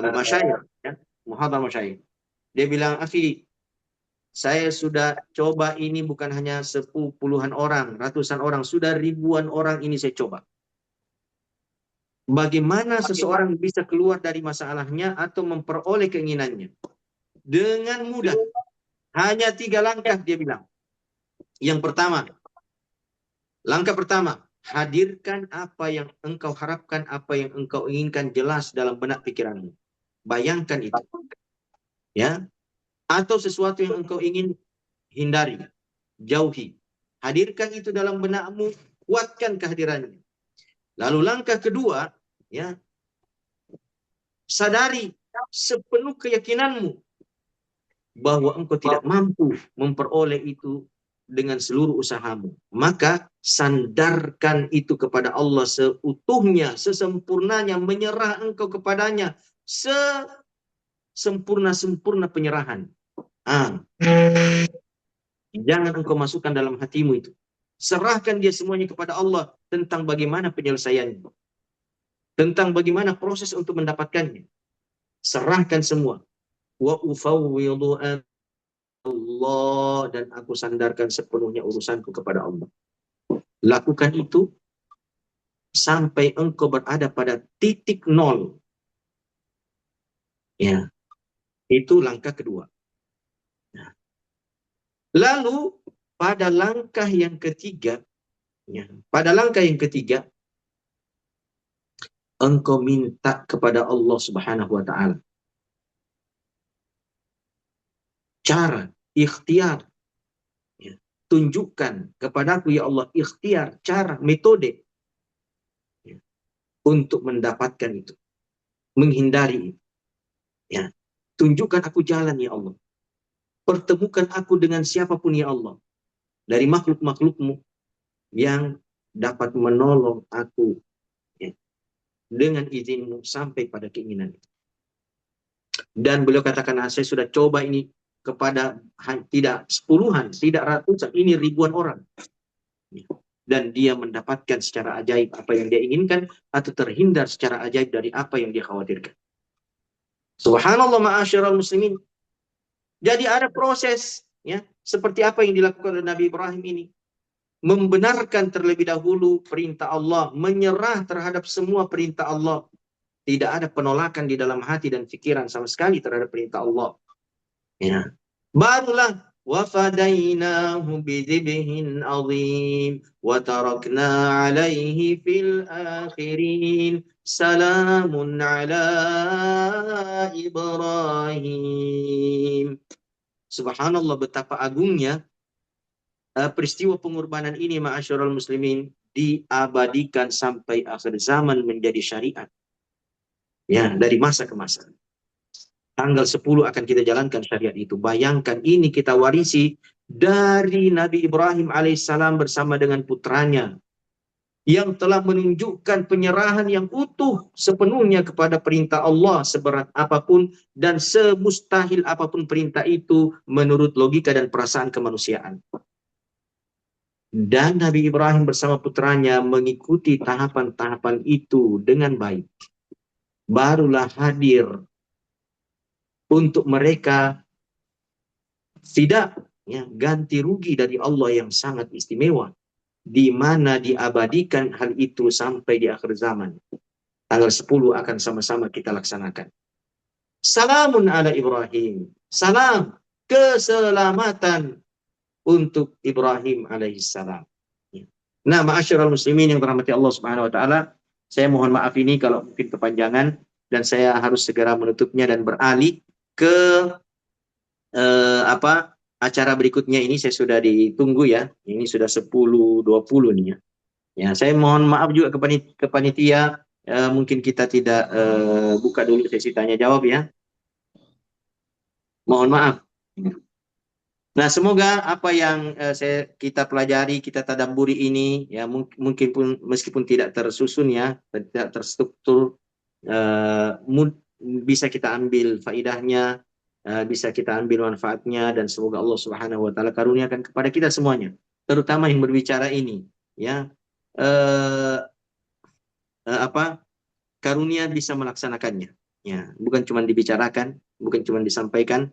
masyayikh, ya, muhadhar masyayikh. Dia bilang, "Akhi, saya sudah coba ini bukan hanya puluhan orang, ratusan orang, sudah ribuan orang ini saya coba. Bagaimana seseorang bisa keluar dari masalahnya atau memperoleh keinginannya? Dengan mudah. Hanya 3 langkah," dia bilang. Langkah pertama, hadirkan apa yang engkau harapkan, apa yang engkau inginkan jelas dalam benak pikiranmu. Bayangkan itu. Ya, atau sesuatu yang engkau ingin hindari, jauhi. Hadirkan itu dalam benakmu, kuatkan kehadirannya. Lalu langkah kedua, ya, sadari sepenuh keyakinanmu bahwa engkau tidak mampu memperoleh itu dengan seluruh usahamu. Maka sandarkan itu kepada Allah seutuhnya, sesempurnanya, menyerah engkau kepadanya sesempurna-sempurna penyerahan. Jangan engkau masukkan dalam hatimu itu. Serahkan dia semuanya kepada Allah tentang bagaimana penyelesaiannya. Tentang bagaimana proses untuk mendapatkannya. Serahkan semua. Wa ufawwidu Allah, dan aku sandarkan sepenuhnya urusanku kepada Allah. Lakukan itu sampai engkau berada pada titik nol. Ya, itu langkah kedua. Nah, lalu pada langkah yang ketiga, engkau minta kepada Allah Subhanahu wa taala. Cara, ikhtiar. Ya. Tunjukkan kepadaku ya Allah ikhtiar, cara, metode, ya, untuk mendapatkan itu, menghindari itu. Ya. Tunjukkan aku jalan ya Allah. Pertemukan aku dengan siapapun ya Allah. Dari makhluk-makhlukmu yang dapat menolong aku, ya, dengan izinmu sampai pada keinginan itu. Dan beliau katakan, saya sudah coba ini kepada tidak sepuluhan, tidak ratusan, ini ribuan orang. Dan dia mendapatkan secara ajaib apa yang dia inginkan atau terhindar secara ajaib dari apa yang dia khawatirkan. Subhanallah ma'asyiral muslimin. Jadi ada proses, ya, seperti apa yang dilakukan oleh Nabi Ibrahim ini. Membenarkan terlebih dahulu perintah Allah, menyerah terhadap semua perintah Allah. Tidak ada penolakan di dalam hati dan pikiran sama sekali terhadap perintah Allah. Ya. Barulah وَفَدَيْنَاهُ بِذِبْحٍ عَظِيمٍ وَتَرَكْنَا عَلَيْهِ فِي الْآخِرِينَ سَلَامٌ عَلَى إِبْرَاهِيمَ. Subhanallah, betapa agungnya peristiwa pengorbanan ini, ma'asyiral muslimin, diabadikan sampai akhir zaman menjadi syariat. Ya, dari masa ke masa. Tanggal 10 akan kita jalankan syariat itu. Bayangkan, ini kita warisi dari Nabi Ibrahim alaihissalam bersama dengan putranya yang telah menunjukkan penyerahan yang utuh sepenuhnya kepada perintah Allah seberat apapun dan semustahil apapun perintah itu menurut logika dan perasaan kemanusiaan. Dan Nabi Ibrahim bersama putranya mengikuti tahapan-tahapan itu dengan baik. Barulah hadir untuk mereka tidak, ya, ganti rugi dari Allah yang sangat istimewa, di mana diabadikan hal itu sampai di akhir zaman. Tanggal 10 akan sama-sama kita laksanakan. Salamun ala Ibrahim. Salam, keselamatan untuk Ibrahim alaihissalam. Nah, ma'asyiral muslimin yang dirahmati Allah Subhanahu wa taala, saya mohon maaf ini kalau mungkin kepanjangan dan saya harus segera menutupnya dan beralih ke acara berikutnya. Ini saya sudah ditunggu ya. Ini sudah 10.20 nih ya. Ya, saya mohon maaf juga ke panitia, mungkin kita tidak buka dulu sesi tanya jawab ya. Mohon maaf. Nah, semoga apa yang kita pelajari, kita tadabburi ini ya, mungkin pun meskipun tidak tersusun ya, tidak terstruktur, bisa kita ambil faidahnya, bisa kita ambil manfaatnya, dan semoga Allah Subhanahu wa taala karuniakan kepada kita semuanya, terutama yang berbicara ini ya, karunia bisa melaksanakannya ya, bukan cuma dibicarakan, bukan cuma disampaikan,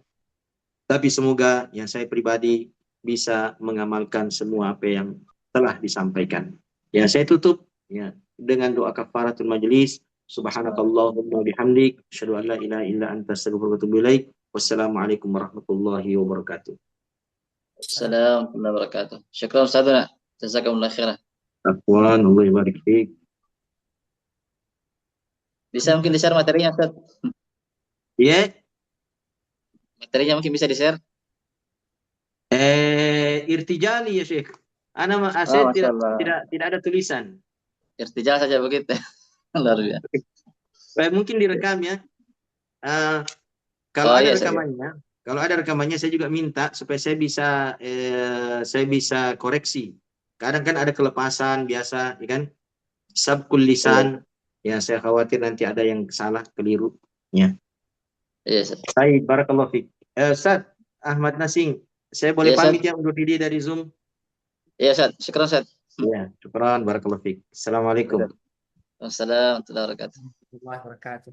Tapi semoga yang saya pribadi bisa mengamalkan semua apa yang telah disampaikan. Ya, saya tutup ya dengan doa kafaratul majelis. Subhanakallahumma bihamdik, asyhadu an la ilaha illa anta astaghfiruka wa atubu ilaik. Wassalamualaikum warahmatullahi wabarakatuh. Assalamualaikum warahmatullahi wabarakatuh. Syukran Ustazana. Jazakumullah khairan. Afwan, Allah barik fiik. Bisa mungkin di-share materinya, Ustaz? Ya, Materinya mungkin bisa di-share? irtijali ya Syekh. Oh, Saya Masya Allah. tidak ada tulisan. Irtijal saja begitu. Luar biasa. Mungkin direkam ya. Kalau Oh, ada iya, Ustaz. rekamannya, kalau ada rekamannya saya juga minta supaya saya bisa koreksi. Kadang kan ada kelepasan biasa, ya kan? Sabkul lisan. Ya, saya khawatir nanti ada yang salah, keliru. Ya. Iya, Ustaz. Baik, barakallahu fiik. Ustaz Ahmad Nasing, saya boleh Iya, Ustaz. pamit ya undur diri dari Zoom? Iya, Ustaz. Syukran, Ustaz. Ya, syukran, barakallahu fiik. Assalamualaikum. Wassalamualaikum warahmatullahi wabarakatuh. Warahmatullahi wabarakatuh.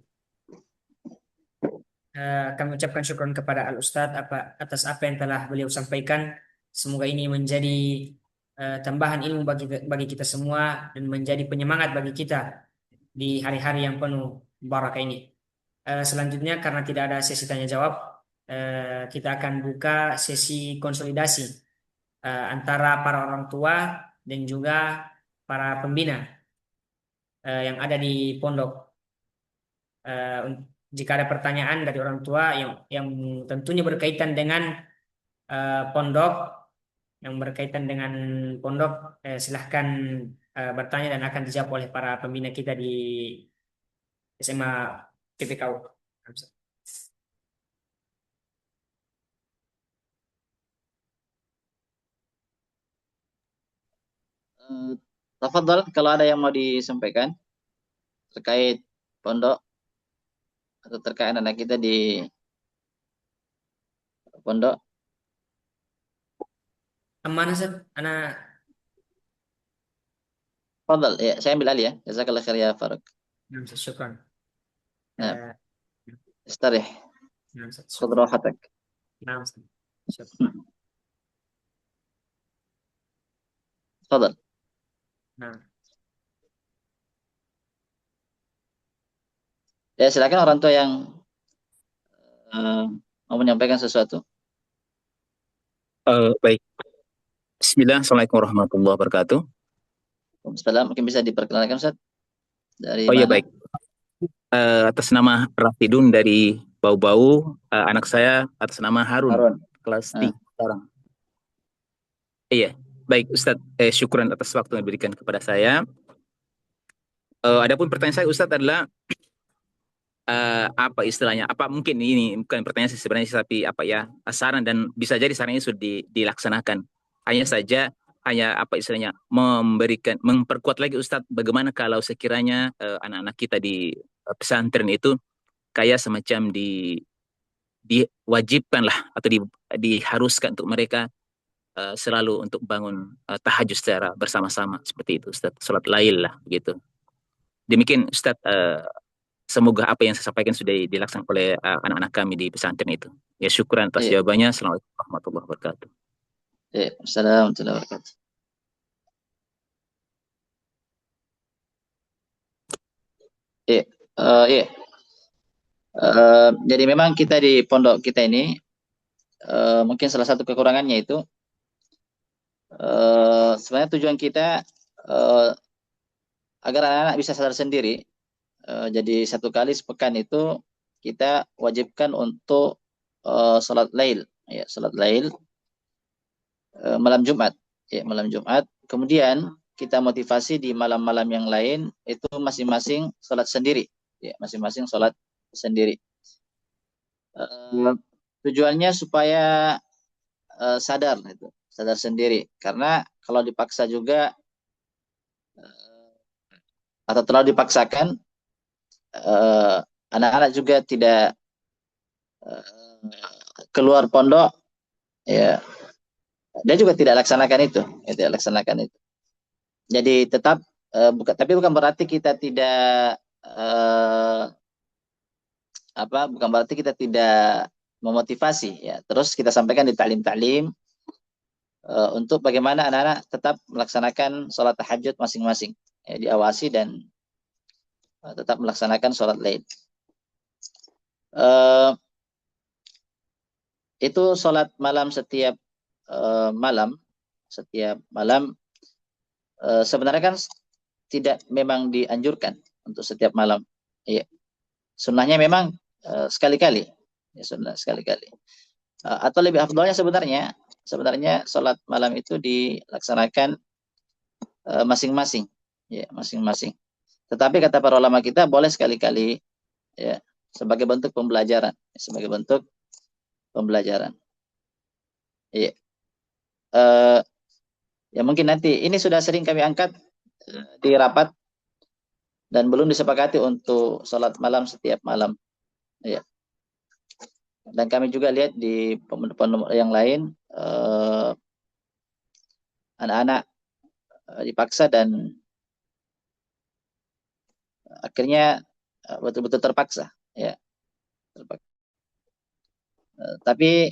Kami ucapkan syukur kepada Al-Ustadz atas apa yang telah beliau sampaikan. Semoga ini menjadi tambahan ilmu bagi kita semua dan menjadi penyemangat bagi kita di hari-hari yang penuh barakah ini. Selanjutnya karena tidak ada sesi tanya jawab, kita akan buka sesi konsolidasi antara para orang tua dan juga para pembina yang ada di pondok. Jika ada pertanyaan dari orang tua yang tentunya berkaitan dengan pondok, silahkan bertanya dan akan dijawab oleh para pembina kita di SMA PPKU. Tafadhal kalau ada yang mau disampaikan terkait pondok atau terkait anak kita di pondok. Mana sih? Anak. Tafadhal, ya, saya ambil alih ya. Jazakallah khair ya Faruk. Syukran. Nah, istarih. Khudh Syukran. rahatak. Syukran. Tafadhal. Ya, silakan orang tua yang mau menyampaikan sesuatu. Baik. Bismillah, Assalamualaikum warahmatullahi wabarakatuh. Waalaikumsalam. Mungkin bisa diperkenalkan, Ustaz? Dari Oh iya, mana? baik. Atas nama Rafidun dari Bau-Bau, anak saya atas nama Harun. Kelas 3 sekarang. Iya, baik Ustadz, syukuran atas waktu yang diberikan kepada saya. Adapun pertanyaan saya Ustadz adalah apa istilahnya? Apa mungkin ini bukan pertanyaan sebenarnya, tapi apa ya, saran, dan bisa jadi saran ini sudah dilaksanakan. Hanya saja apa istilahnya, memperkuat lagi Ustadz, bagaimana kalau sekiranya anak-anak kita di pesantren itu kayak semacam diwajibkan lah, atau diharuskan untuk mereka selalu untuk bangun tahajud secara bersama-sama seperti itu Ustadz, salat lail lah begitu. Demikian Ustadz, semoga apa yang saya sampaikan sudah dilaksanakan oleh anak-anak kami di pesantren itu. Ya, syukuran atas jawabannya. Assalamualaikum warahmatullahi wabarakatuh. Assalamualaikum warahmatullahi wabarakatuh. Jadi memang kita di pondok kita ini mungkin salah satu kekurangannya itu sebenarnya tujuan kita agar anak-anak bisa sadar sendiri. Jadi satu kali sepekan itu kita wajibkan untuk salat lail, ya, salat lail malam Jumat, ya, malam Jumat. Kemudian kita motivasi di malam-malam yang lain itu masing-masing salat sendiri, ya, masing-masing salat sendiri. Tujuannya supaya sadar sendiri, karena kalau dipaksa juga atau terlalu dipaksakan, anak-anak juga tidak keluar pondok, ya, dia juga tidak laksanakan itu, Jadi tetap tapi bukan berarti kita tidak bukan berarti kita tidak memotivasi ya. Terus kita sampaikan di taklim-taklim untuk bagaimana anak-anak tetap melaksanakan sholat tahajud masing-masing, ya, diawasi dan tetap melaksanakan sholat lain. Itu sholat malam setiap malam, sebenarnya kan tidak memang dianjurkan untuk setiap malam. Ya. Sunnahnya memang sekali-kali, ya, sunnah sekali-kali. Atau lebih afdalnya sebenarnya sholat malam itu dilaksanakan masing-masing, ya, masing-masing. Tetapi kata para ulama kita boleh sekali-kali, ya, sebagai bentuk pembelajaran, Ya. Ya mungkin nanti ini sudah sering kami angkat di rapat dan belum disepakati untuk sholat malam setiap malam, ya. Dan kami juga lihat di pondok yang lain anak-anak dipaksa dan akhirnya betul-betul terpaksa, ya. Tapi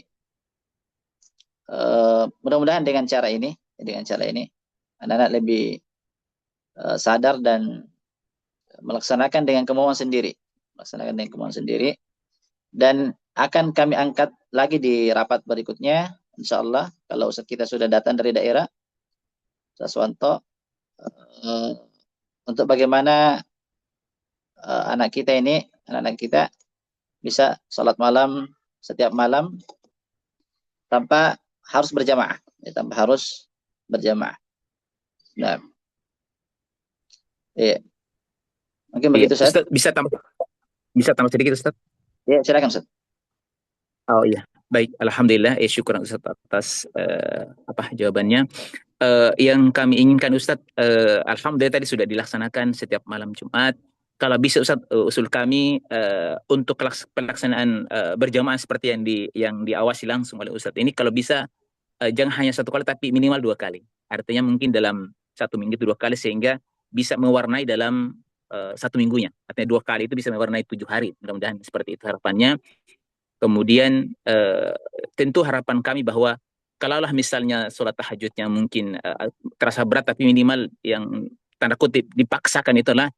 mudah-mudahan dengan cara ini anak-anak lebih sadar dan melaksanakan dengan kemauan sendiri, dan akan kami angkat lagi di rapat berikutnya, insya Allah, kalau Ustaz kita sudah datang dari daerah, Ustaz Swanto, untuk bagaimana anak kita bisa sholat malam setiap malam tanpa harus berjamaah, Nah, iya. Mungkin begitu, Ustaz. Ustaz, bisa tambah sedikit, Ustaz? Ya, silakan, Ustaz. Oh iya, baik. Alhamdulillah. Syukur Ustaz atas jawabannya. Yang kami inginkan Ustaz, alhamdulillah tadi sudah dilaksanakan setiap malam Jumat. Kalau bisa Ustaz, usul kami untuk pelaksanaan berjamaah seperti yang diawasi langsung oleh Ustaz ini, kalau bisa jangan hanya satu kali tapi minimal 2 kali. Artinya mungkin dalam 1 minggu itu 2 kali, sehingga bisa mewarnai dalam 1 minggunya. Artinya 2 kali itu bisa mewarnai 7 hari. Mudah-mudahan seperti itu harapannya. Kemudian tentu harapan kami bahwa kalaulah misalnya sholat tahajudnya mungkin terasa berat, tapi minimal yang tanda kutip dipaksakan itulah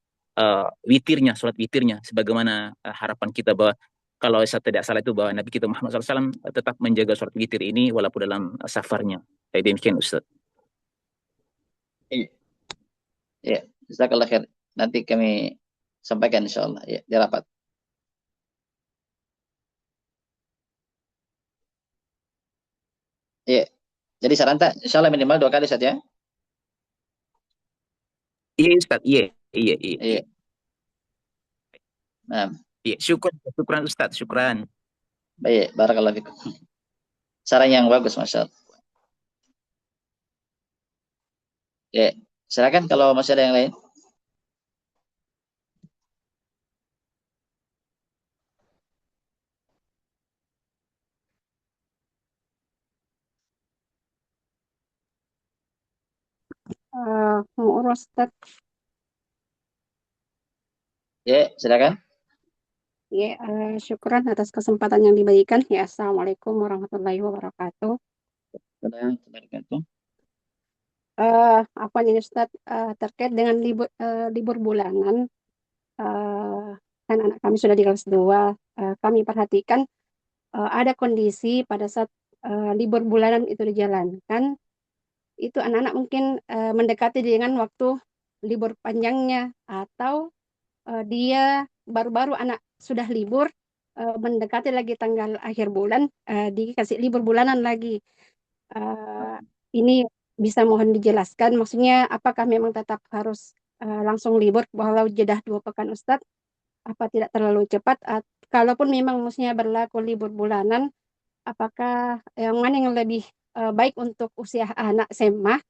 sholat witirnya, sebagaimana harapan kita bahwa kalau saya tidak salah itu bahwa Nabi kita Muhammad SAW tetap menjaga sholat witir ini walaupun dalam safarnya. Demikian Ustaz. Ya, jazakallah khair. Nanti kami sampaikan insya Allah, ya, di rapat. Iya. Jadi saran tak, insya Allah minimal 2 kali saja. Iya Ustaz, iya. Iya. Nah, iya, syukran Ustaz, syukran. baik, barakallahu fikum. Saran yang bagus, Masya Allah. Ya, silakan kalau masih ada yang lain. Mau urus, Ustaz. Ya, silakan. Ya, syukuran atas kesempatan yang diberikan. Ya, Assalamualaikum warahmatullahi wabarakatuh. Apa nih Ustaz, terkait dengan libur bulanan, kan anak kami sudah di kelas 2, kami perhatikan ada kondisi pada saat libur bulanan itu dijalankan, itu anak-anak mungkin mendekati dengan waktu libur panjangnya, atau dia baru-baru anak sudah libur, mendekati lagi tanggal akhir bulan, dikasih libur bulanan lagi. Ini bisa mohon dijelaskan, maksudnya apakah memang tetap harus langsung libur walau jeda 2 pekan Ustadz, apa tidak terlalu cepat? Kalaupun memang maksudnya berlaku libur bulanan, apakah yang mana yang lebih baik untuk usia anak SMA,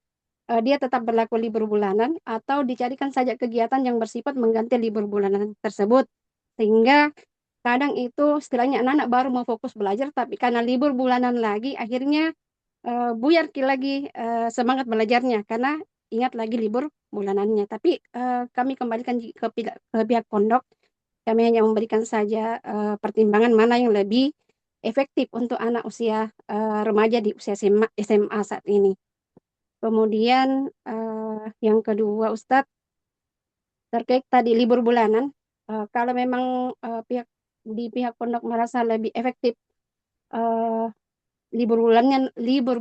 dia tetap berlaku libur bulanan atau dicarikan saja kegiatan yang bersifat mengganti libur bulanan tersebut, sehingga kadang itu istilahnya anak-anak baru mau fokus belajar, tapi karena libur bulanan lagi akhirnya buyar lagi semangat belajarnya karena ingat lagi libur bulanannya. Tapi kami kembalikan ke pihak pondok, kami hanya memberikan saja pertimbangan mana yang lebih efektif untuk anak usia remaja di usia SMA saat ini. Kemudian yang kedua Ustadz, terkait tadi libur bulanan, kalau memang pihak pondok merasa lebih efektif libur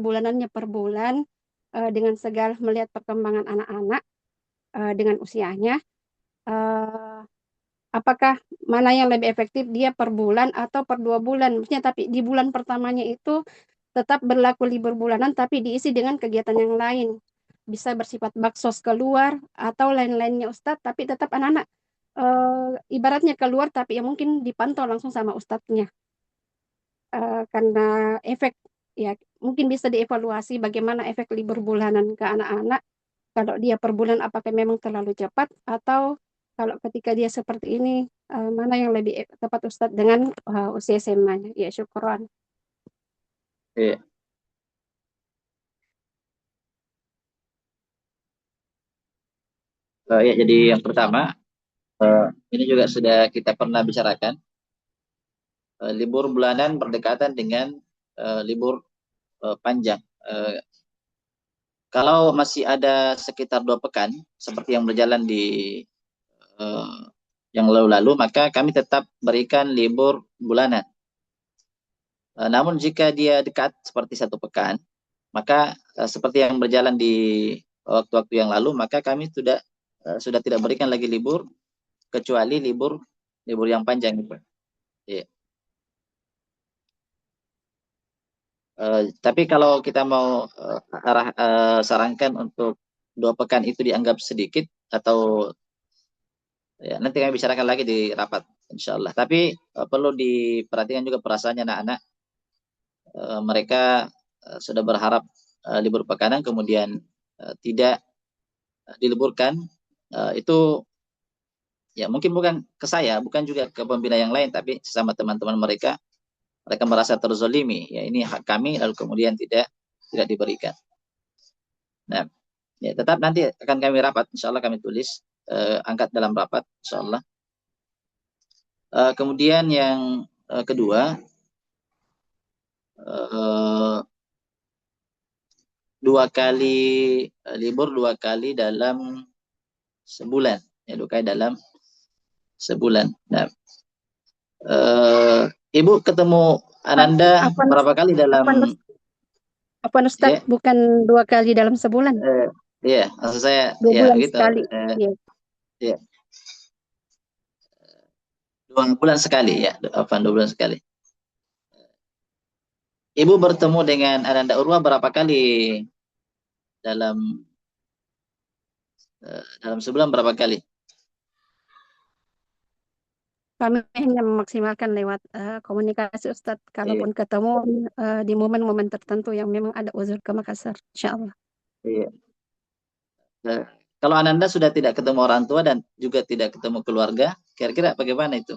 bulanannya per bulan dengan segala melihat perkembangan anak-anak dengan usianya, apakah mana yang lebih efektif, dia per bulan atau per 2 bulan? Maksudnya tapi di bulan pertamanya itu tetap berlaku libur bulanan tapi diisi dengan kegiatan yang lain, bisa bersifat baksos keluar atau lain-lainnya Ustadz, tapi tetap anak-anak ibaratnya keluar tapi ya mungkin dipantau langsung sama ustadznya. Karena efek ya mungkin bisa dievaluasi bagaimana efek libur bulanan ke anak-anak, kalau dia per bulan apakah memang terlalu cepat, atau kalau ketika dia seperti ini mana yang lebih tepat Ustadz dengan usia SMA-nya. Ya, syukron. Iya. Ya, jadi yang pertama, ini juga sudah kita pernah bicarakan, libur bulanan berdekatan dengan libur panjang. Kalau masih ada sekitar 2 pekan, seperti yang berjalan di yang lalu-lalu, maka kami tetap berikan libur bulanan. Namun jika dia dekat seperti 1 pekan, maka seperti yang berjalan di waktu-waktu yang lalu, maka kami sudah tidak berikan lagi libur, kecuali libur yang panjang. Ya. Tapi kalau kita mau sarankan untuk 2 pekan itu dianggap sedikit, atau ya, nanti kami bicarakan lagi di rapat, insya Allah. Tapi perlu diperhatikan juga perasaannya anak-anak. Mereka sudah berharap libur pekanan, kemudian tidak diliburkan. Itu ya mungkin bukan ke saya, bukan juga ke pembina yang lain, tapi sesama teman-teman mereka merasa terzolimi. Ya, ini hak kami, lalu kemudian tidak diberikan. Nah, ya, tetap nanti akan kami rapat, insya Allah kami tulis, angkat dalam rapat, insya Allah. Kemudian yang kedua, 2 kali libur, 2 kali dalam sebulan, ya 2 kali dalam sebulan. Nah, Ibu ketemu Ananda berapa kali dalam? Apa Ustadz, bukan 2 kali dalam sebulan? Iya, maksud saya 2 ya bulan gitu. sekali. Iya. 2 bulan sekali ya, 2 bulan sekali. Ibu bertemu dengan Ananda Urwa berapa kali dalam sebulan, berapa kali? Kami hanya memaksimalkan lewat komunikasi Ustadz, kalaupun ketemu di momen-momen tertentu yang memang ada uzur ke Makassar, insya Allah. Iya. Kalau Ananda sudah tidak ketemu orang tua dan juga tidak ketemu keluarga, kira-kira bagaimana itu?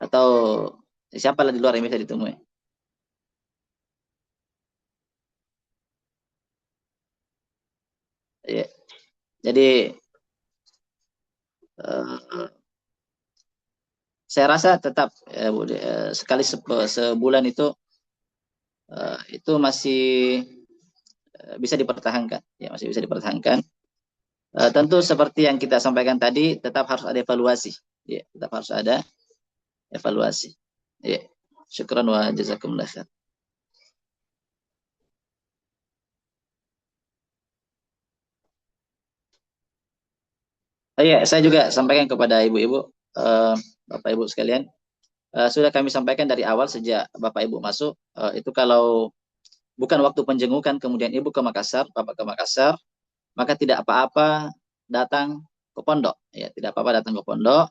Atau siapa di luar yang bisa ditemui? Ya. Jadi saya rasa tetap sekali sebulan itu masih bisa dipertahankan, ya masih bisa dipertahankan. Tentu seperti yang kita sampaikan tadi, tetap harus ada evaluasi, ya tetap harus ada evaluasi. Ya, syukran wa jazakumullah khair. Iya, saya juga sampaikan kepada ibu-ibu, bapak ibu sekalian, sudah kami sampaikan dari awal sejak bapak ibu masuk, itu kalau bukan waktu penjengukan kemudian ibu ke Makassar, bapak ke Makassar, maka tidak apa-apa datang ke pondok, ya tidak apa-apa datang ke pondok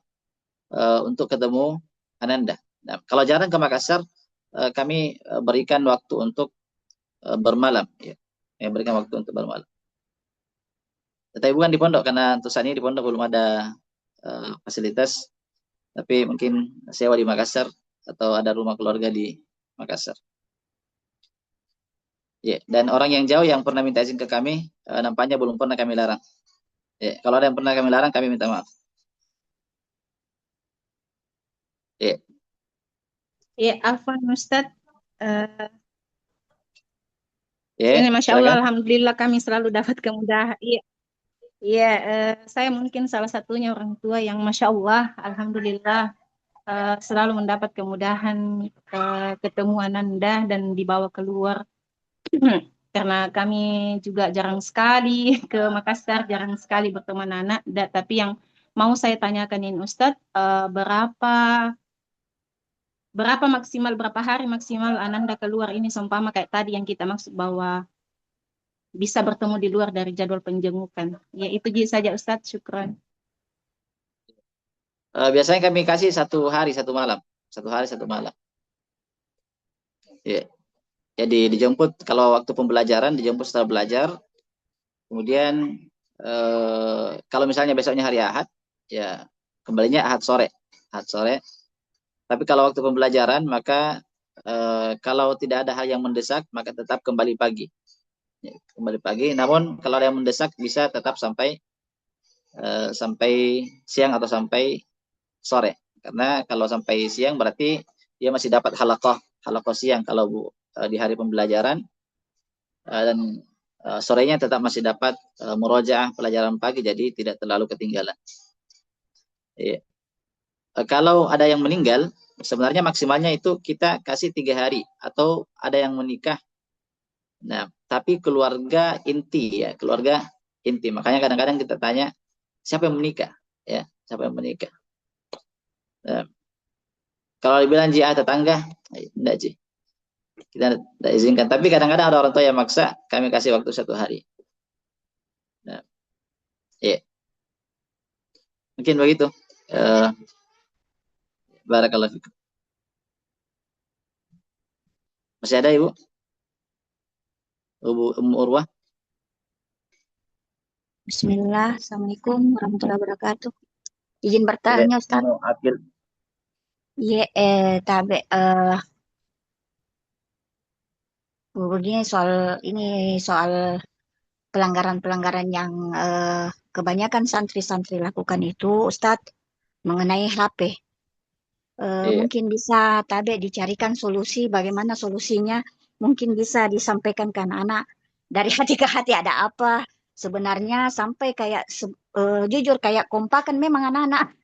untuk ketemu Ananda. Nah, kalau jarang ke Makassar, kami berikan waktu untuk bermalam, ya berikan waktu untuk bermalam. Tetapi bukan di pondok, karena untuk saat ini di pondok belum ada fasilitas, tapi mungkin sewa di Makassar atau ada rumah keluarga di Makassar. Ya, dan orang yang jauh yang pernah minta izin ke kami, nampaknya belum pernah kami larang. Ya, kalau ada yang pernah kami larang, kami minta maaf. Ya. Ya, Afwan Ustadz. Eh, Ya, ini Masya Allah, silakan. Alhamdulillah kami selalu dapat kemudahan. Iya, iya, saya mungkin salah satunya orang tua yang Masya Allah, Alhamdulillah selalu mendapat kemudahan ketemu Ananda dan dibawa keluar. Karena kami juga jarang sekali ke Makassar, jarang sekali bertemu anak. Tapi yang mau saya tanyakan ini Ustadz, berapa maksimal, berapa hari maksimal Ananda keluar ini seumpama kayak tadi yang kita maksud bahwa bisa bertemu di luar dari jadwal penjengukan. Ya itu saja Ustadz, syukran. Biasanya kami kasih 1 hari 1 malam, 1 hari 1 malam. Ya. Jadi dijemput kalau waktu pembelajaran dijemput setelah belajar. Kemudian kalau misalnya besoknya hari Ahad, ya kembalinya Ahad sore, Ahad sore. Tapi kalau waktu pembelajaran maka kalau tidak ada hal yang mendesak maka tetap kembali pagi. Ya, kembali pagi. Namun kalau ada yang mendesak bisa tetap sampai siang atau sampai sore. Karena kalau sampai siang berarti dia masih dapat halakoh siang kalau di hari pembelajaran, dan sorenya tetap masih dapat murojaah pelajaran pagi, jadi tidak terlalu ketinggalan. Iya. Kalau ada yang meninggal, sebenarnya maksimalnya itu kita kasih 3 hari, atau ada yang menikah. Nah, tapi keluarga inti ya, keluarga inti. Makanya kadang-kadang kita tanya siapa yang menikah, ya, siapa yang menikah. Nah, kalau dibilang jia tetangga, enggak Ji. Kita tidak izinkan. Tapi kadang-kadang ada orang tua yang maksa, kami kasih waktu 1 hari. Nah, iya. Mungkin begitu. Barakallahu fikum. Masih ada Ibu? Ibu Urwah? Bismillah, Assalamualaikum warahmatullahi wabarakatuh. Izin bertanya, Ustaz. Akil. Iya, tabe, begini soal pelanggaran-pelanggaran yang kebanyakan santri-santri lakukan itu, Ustadz, mengenai HP. Iya. Mungkin bisa tabe dicarikan solusi, bagaimana solusinya, mungkin bisa disampaikan ke anak-anak dari hati ke hati ada apa sebenarnya sampai kayak jujur kayak kompakan memang anak-anak.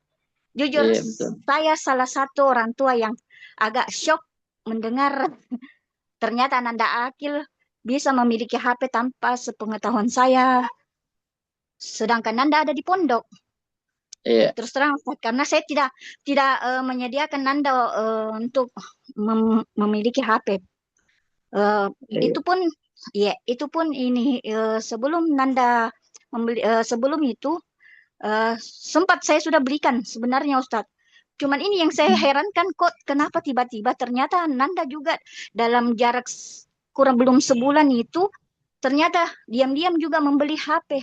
Jujur, Iya, betul. saya salah satu orang tua yang agak shock mendengar ternyata Ananda Akil bisa memiliki HP tanpa sepengetahuan saya, sedangkan Nanda ada di pondok. Iya. Terus terang, Ustaz, karena saya tidak menyediakan Nanda untuk memiliki HP. Iya. Itu pun ini sebelum Nanda sebelum itu sempat saya sudah belikan sebenarnya Ustadz. Cuman ini yang saya herankan kok kenapa tiba-tiba ternyata Nanda juga dalam jarak kurang belum sebulan itu ternyata diam-diam juga membeli HP.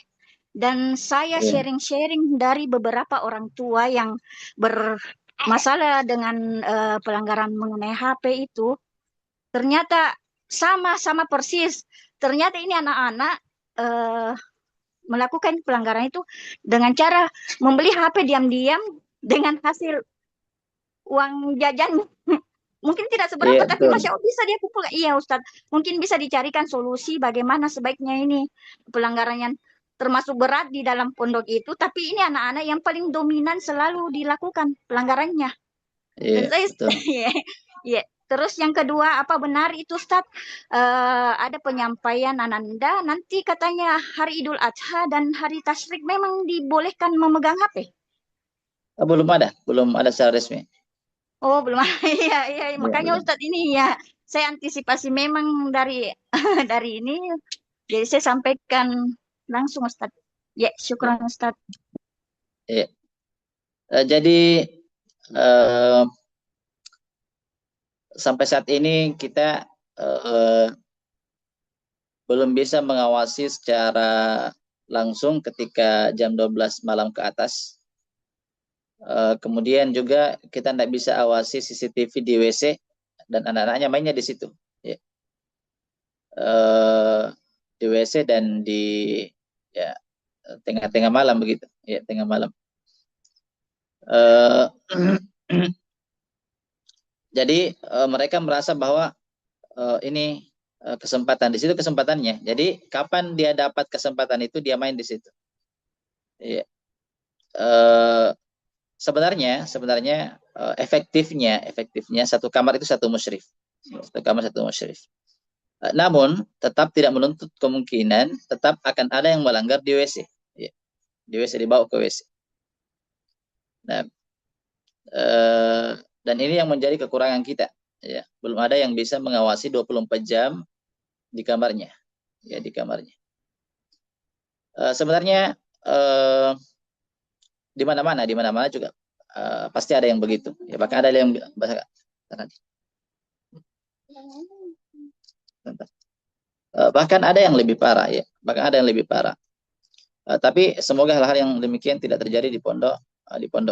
Dan saya Iya. sharing-sharing dari beberapa orang tua yang bermasalah dengan pelanggaran mengenai HP itu, ternyata sama-sama persis. Ternyata ini anak-anak melakukan pelanggaran itu dengan cara membeli HP diam-diam dengan hasil uang jajan. Mungkin tidak seberapa, Iya, tapi betul. Masya Allah bisa dia kumpul. Iya Ustadz, mungkin bisa dicarikan solusi bagaimana sebaiknya ini pelanggaran yang termasuk berat di dalam pondok itu, tapi ini anak-anak yang paling dominan selalu dilakukan pelanggarannya. Dan Iya, saya, betul. ya. Terus yang kedua, apa benar itu Ustadz, ada penyampaian Ananda, nanti katanya hari Idul Adha dan hari Tasyrik memang dibolehkan memegang HP? Belum ada secara resmi. Oh, belum. Iya, iya, Iya, makanya belum. Ustadz ini ya, saya antisipasi memang dari dari ini, jadi saya sampaikan langsung Ustadz. Ya, syukran Ustadz. Iya. Jadi sampai saat ini kita belum bisa mengawasi secara langsung ketika jam 12 malam ke atas. Kemudian juga kita tidak bisa awasi CCTV di WC dan anak-anaknya mainnya di situ. Ya. Di WC dan di ya tengah-tengah malam begitu. Ya, tengah malam. Jadi mereka merasa bahwa ini kesempatan, di situ kesempatannya. Jadi kapan dia dapat kesempatan itu dia main di situ. Iya. Sebenarnya efektifnya satu kamar itu satu musyrif. Satu kamar satu musyrif. Namun tetap tidak menuntut kemungkinan tetap akan ada yang melanggar di WC. Ya. Di WC, dibawa ke WC. Nah, dan ini yang menjadi kekurangan kita. Ya, belum ada yang bisa mengawasi 24 jam di kamarnya. Ya, di kamarnya. Sebenarnya di mana-mana juga pasti ada yang begitu. Ya, bahkan ada yang bahkan ada yang lebih parah ya. Bahkan ada yang lebih parah. Tapi semoga hal-hal yang demikian tidak terjadi di pondok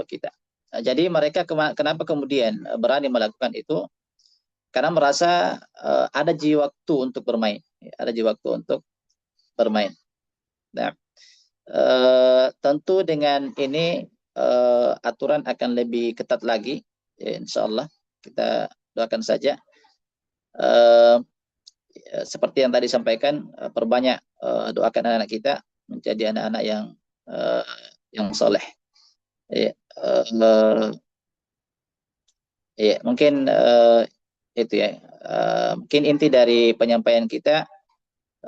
kita. Jadi mereka kenapa kemudian berani melakukan itu? Karena merasa ada jiwa waktu untuk bermain, ada jiwa waktu untuk bermain. Nah, tentu dengan ini aturan akan lebih ketat lagi, ya, insya Allah kita doakan saja. Seperti yang tadi sampaikan, perbanyak doakan anak-anak kita menjadi anak-anak yang soleh. Ya, ya mungkin itu ya. Mungkin inti dari penyampaian kita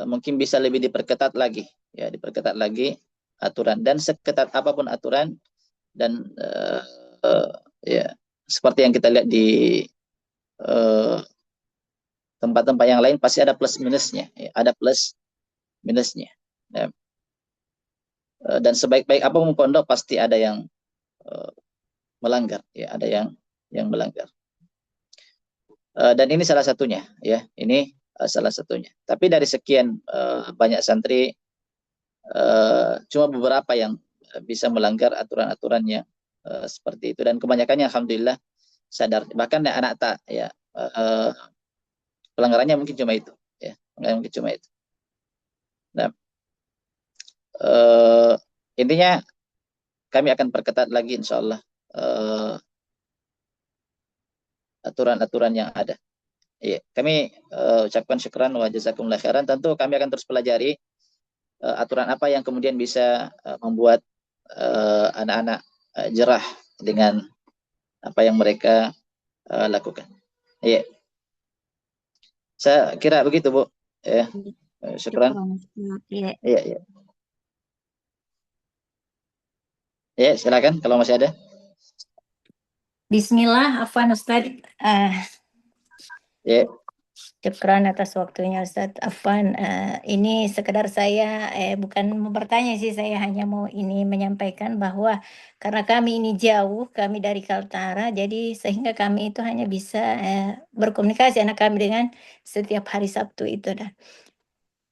mungkin bisa lebih diperketat lagi, ya, diperketat lagi aturan, dan seketat apapun aturan, dan ya seperti yang kita lihat di tempat-tempat yang lain pasti ada plus minusnya, ya, ada plus minusnya. Ya. Dan sebaik-baik apapun pondok pasti ada yang melanggar, ya, ada yang melanggar. Dan ini salah satunya, ya, ini salah satunya. Tapi dari sekian banyak santri, cuma beberapa yang bisa melanggar aturan-aturan yang seperti itu, dan kebanyakannya alhamdulillah sadar. Bahkan anak tak, ya, pelanggarannya mungkin cuma itu, ya, mungkin cuma itu. Nah, intinya kami akan perketat lagi insya Allah aturan-aturan yang ada. Ya, kami ucapkan syukran wa jazakumullah khairan. Tentu kami akan terus pelajari aturan apa yang kemudian bisa membuat anak-anak jerah dengan apa yang mereka lakukan. Iya. Saya kira begitu, Bu. Ya. Syukran. Iya. Iya, iya. Ya, silakan kalau masih ada. Bismillah, Afwan Ustaz. Ya. Syukran atas waktunya Ustaz Afwan. Ini sekedar saya bukan mau bertanya sih, saya hanya mau ini menyampaikan bahwa karena kami ini jauh, kami dari Kaltara, jadi sehingga kami itu hanya bisa berkomunikasi anak kami dengan setiap hari Sabtu itu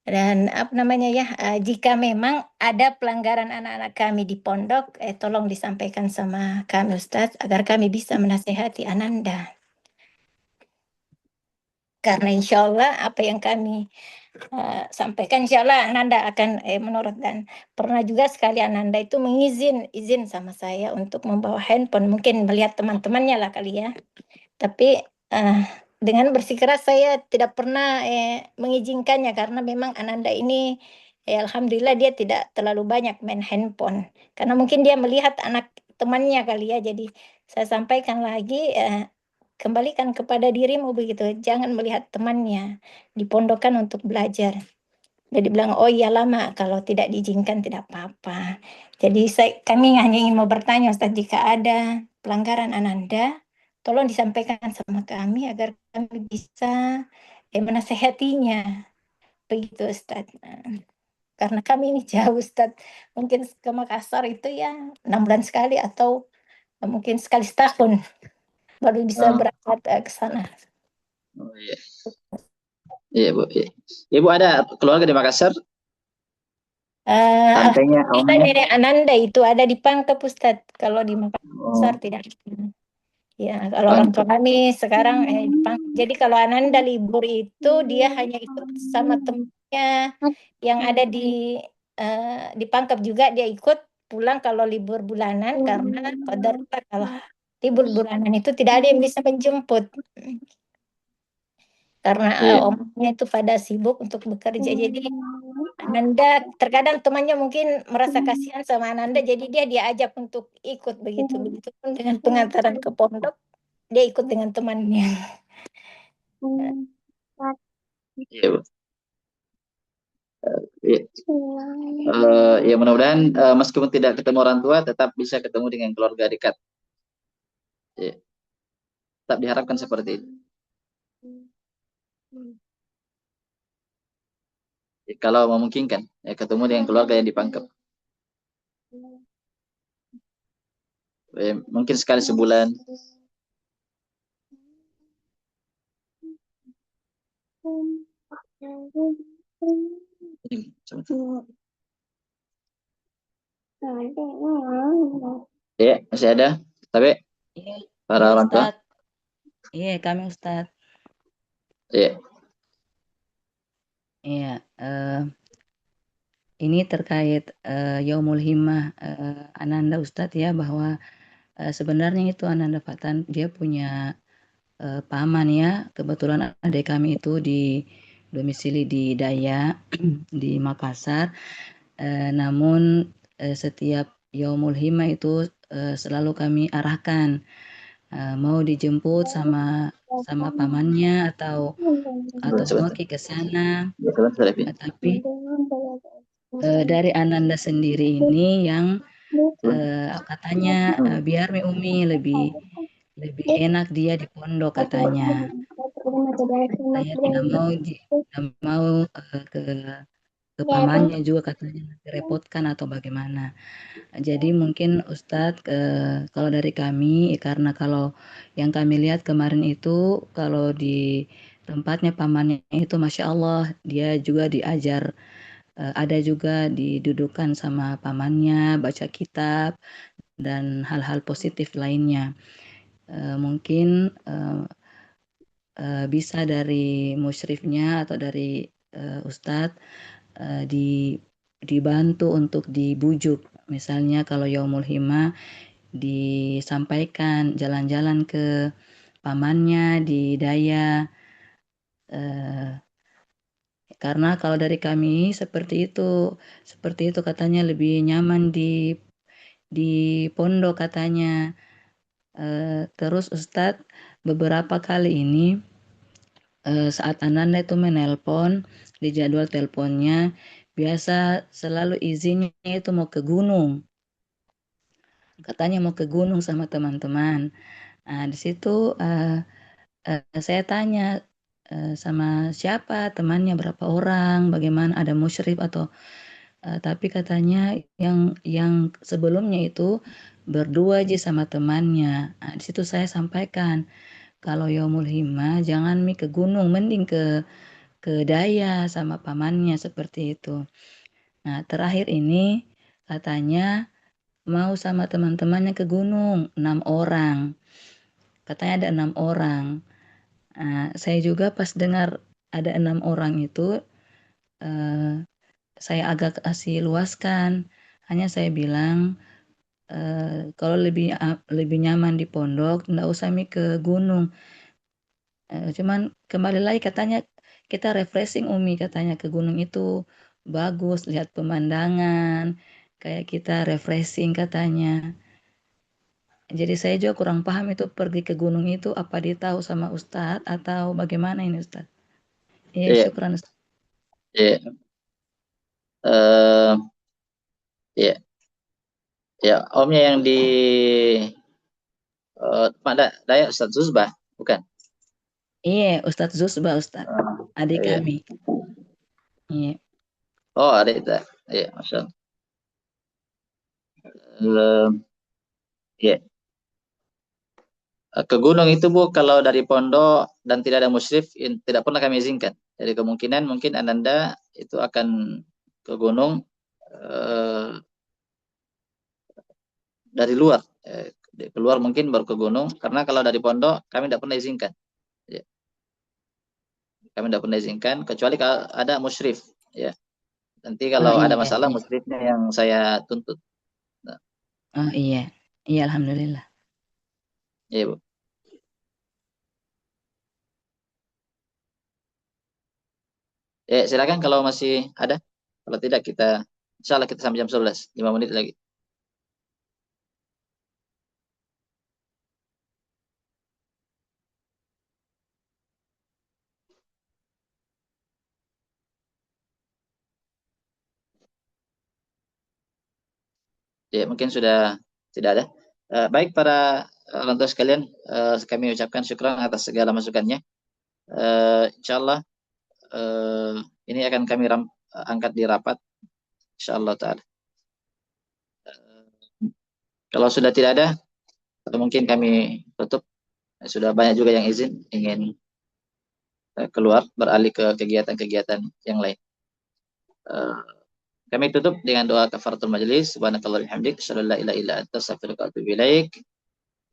dan apa namanya ya, jika memang ada pelanggaran anak-anak kami di pondok, tolong disampaikan sama kami Ustaz agar kami bisa menasehati Ananda. Karena insya Allah apa yang kami sampaikan insya Allah Ananda akan menurut, dan pernah juga sekali Ananda itu izin sama saya untuk membawa handphone, mungkin melihat teman-temannya lah kali ya. Tapi dengan bersikeras saya tidak pernah mengizinkannya karena memang Ananda ini alhamdulillah dia tidak terlalu banyak main handphone karena mungkin dia melihat anak temannya kali ya. Jadi saya sampaikan lagi, kembalikan kepada dirimu begitu, jangan melihat temannya, dipondokan untuk belajar. Jadi bilang, oh iya lama, kalau tidak diizinkan tidak apa-apa. Jadi kami hanya ingin mau bertanya Ustaz, jika ada pelanggaran Ananda, tolong disampaikan sama kami agar kami bisa menasehatinya. Begitu Ustaz. Karena kami ini jauh Ustaz, mungkin ke Makassar itu ya 6 bulan sekali atau mungkin sekali setahun baru bisa berangkat ke sana. Oh, iya. Iya, Bu. Iya. Ibu ada keluarga di Makassar? Tantenya, Nenek Ananda itu ada di Pangkep Ustaz. Kalau di Makassar tidak. Ya, kalau orang tua kami sekarang di Pangkep. Jadi kalau Ananda libur itu dia hanya ikut sama temannya yang ada di Pangkep juga, dia ikut pulang kalau libur bulanan karena kalau libur bulanan itu tidak ada yang bisa menjemput karena Iya. omnya itu pada sibuk untuk bekerja. Jadi Ananda terkadang temannya mungkin merasa kasihan sama Ananda, jadi dia diajak untuk ikut begitu. Begitupun dengan pengantaran ke pondok, dia ikut dengan temannya. Iya, Bu. Iya. Ya mudah-mudahan meskipun tidak ketemu orang tua, tetap bisa ketemu dengan keluarga dekat. Iya. Tetap diharapkan seperti itu. Ya, kalau memungkinkan, ya ketemu dengan keluarga yang dipangkep. Ya, mungkin sekali sebulan. Ya, masih ada. Tapi Iya, para iya orang tua. Ustadz. Iya, kami Ustadz. Iya. Iya, ini terkait Yaumul Himmah Ananda Ustadz ya, bahwa sebenarnya itu Ananda Fatan dia punya paman ya. Kebetulan adik kami itu di domisili di Daya di Makassar. Namun setiap Yaumul Himmah itu selalu kami arahkan mau dijemput sama pamannya atau ngoki ke sana. Tapi dari Ananda sendiri ini yang katanya biar Mi Umi lebih enak dia di pondok katanya. Saya tidak mau ke pamannya juga katanya nanti repotkan atau bagaimana. Jadi mungkin Ustadz kalau dari kami karena kalau yang kami lihat kemarin itu kalau di tempatnya pamannya itu Masya Allah dia juga diajar ada juga didudukan sama pamannya baca kitab dan hal-hal positif lainnya. Mungkin bisa dari musyrifnya atau dari Ustadz dibantu untuk dibujuk. Misalnya kalau Yaumul Himmah disampaikan jalan-jalan ke pamannya di Daya. Karena kalau dari kami seperti itu katanya lebih nyaman di pondok katanya. Terus Ustadz beberapa kali ini saat Ananda itu menelpon di jadwal teleponnya biasa selalu izinnya itu mau ke gunung. Katanya mau ke gunung sama teman-teman. Nah, di situ saya tanya sama siapa temannya berapa orang, bagaimana ada musyrif atau tapi katanya yang sebelumnya itu berdua aja sama temannya. Nah, di situ saya sampaikan kalau Yaumul Himmah jangan ke gunung, mending ke Daya sama pamannya seperti itu. Nah, terakhir ini katanya mau sama teman-temannya ke gunung 6 orang. Katanya ada 6 orang. Nah, saya juga pas dengar ada 6 orang itu saya agak kasih luaskan. Hanya saya bilang kalau lebih nyaman di pondok, enggak usah ke gunung. Cuman kembali lagi katanya kita refreshing Umi katanya ke gunung itu bagus lihat pemandangan kayak kita refreshing katanya. Jadi saya juga kurang paham itu pergi ke gunung itu apa ditahu sama Ustadz atau bagaimana ini Ustadz? Iya, Iya. syukran Ustadz. Iya. Iya. Ya, omnya yang di Daya Ustadz Zuzbah, bukan? Iya, Ustadz Zusba Ustadz, adik Iya. kami. Iya. Oh, ada itu. Iya, Masya Allah. Iya. Ke gunung itu Bu, kalau dari pondok dan tidak ada musyrif, tidak pernah kami izinkan. Jadi kemungkinan mungkin Ananda itu akan ke gunung dari luar. Keluar mungkin baru ke gunung, karena kalau dari pondok kami tidak pernah izinkan. Ya. Kami tidak pernah izinkan, kecuali kalau ada musyrif. Ya. Nanti kalau ada masalah, musyrifnya yang saya tuntut. Nah. Oh iya, iya Alhamdulillah. Iya, Bu. Ya, silakan kalau masih ada. Kalau tidak kita insya Allah kita sampai jam 11, 5 menit lagi. Ya, mungkin sudah tidak ada. Baik para orang tua sekalian, kami ucapkan syukur atas segala masukannya. Insya Allah ini akan kami angkat di rapat, insya Allah taala. Kalau sudah tidak ada, mungkin kami tutup. Sudah banyak juga yang izin ingin keluar beralih ke kegiatan-kegiatan yang lain. Kami tutup dengan doa kafaratul majelis. Subhanakallahumma hamdik, asyhadu an la ilaha illa anta, astaghfiruka wa atubu ilaik.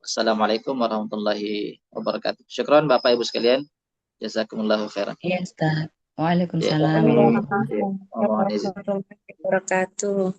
Assalamualaikum warahmatullahi wabarakatuh. Syukron Bapak Ibu sekalian. Jazakumullahu khairan. Iya, Ustaz. Ya, Waalaikumsalam. kami mohon izin. Warahmatullahi wabarakatuh.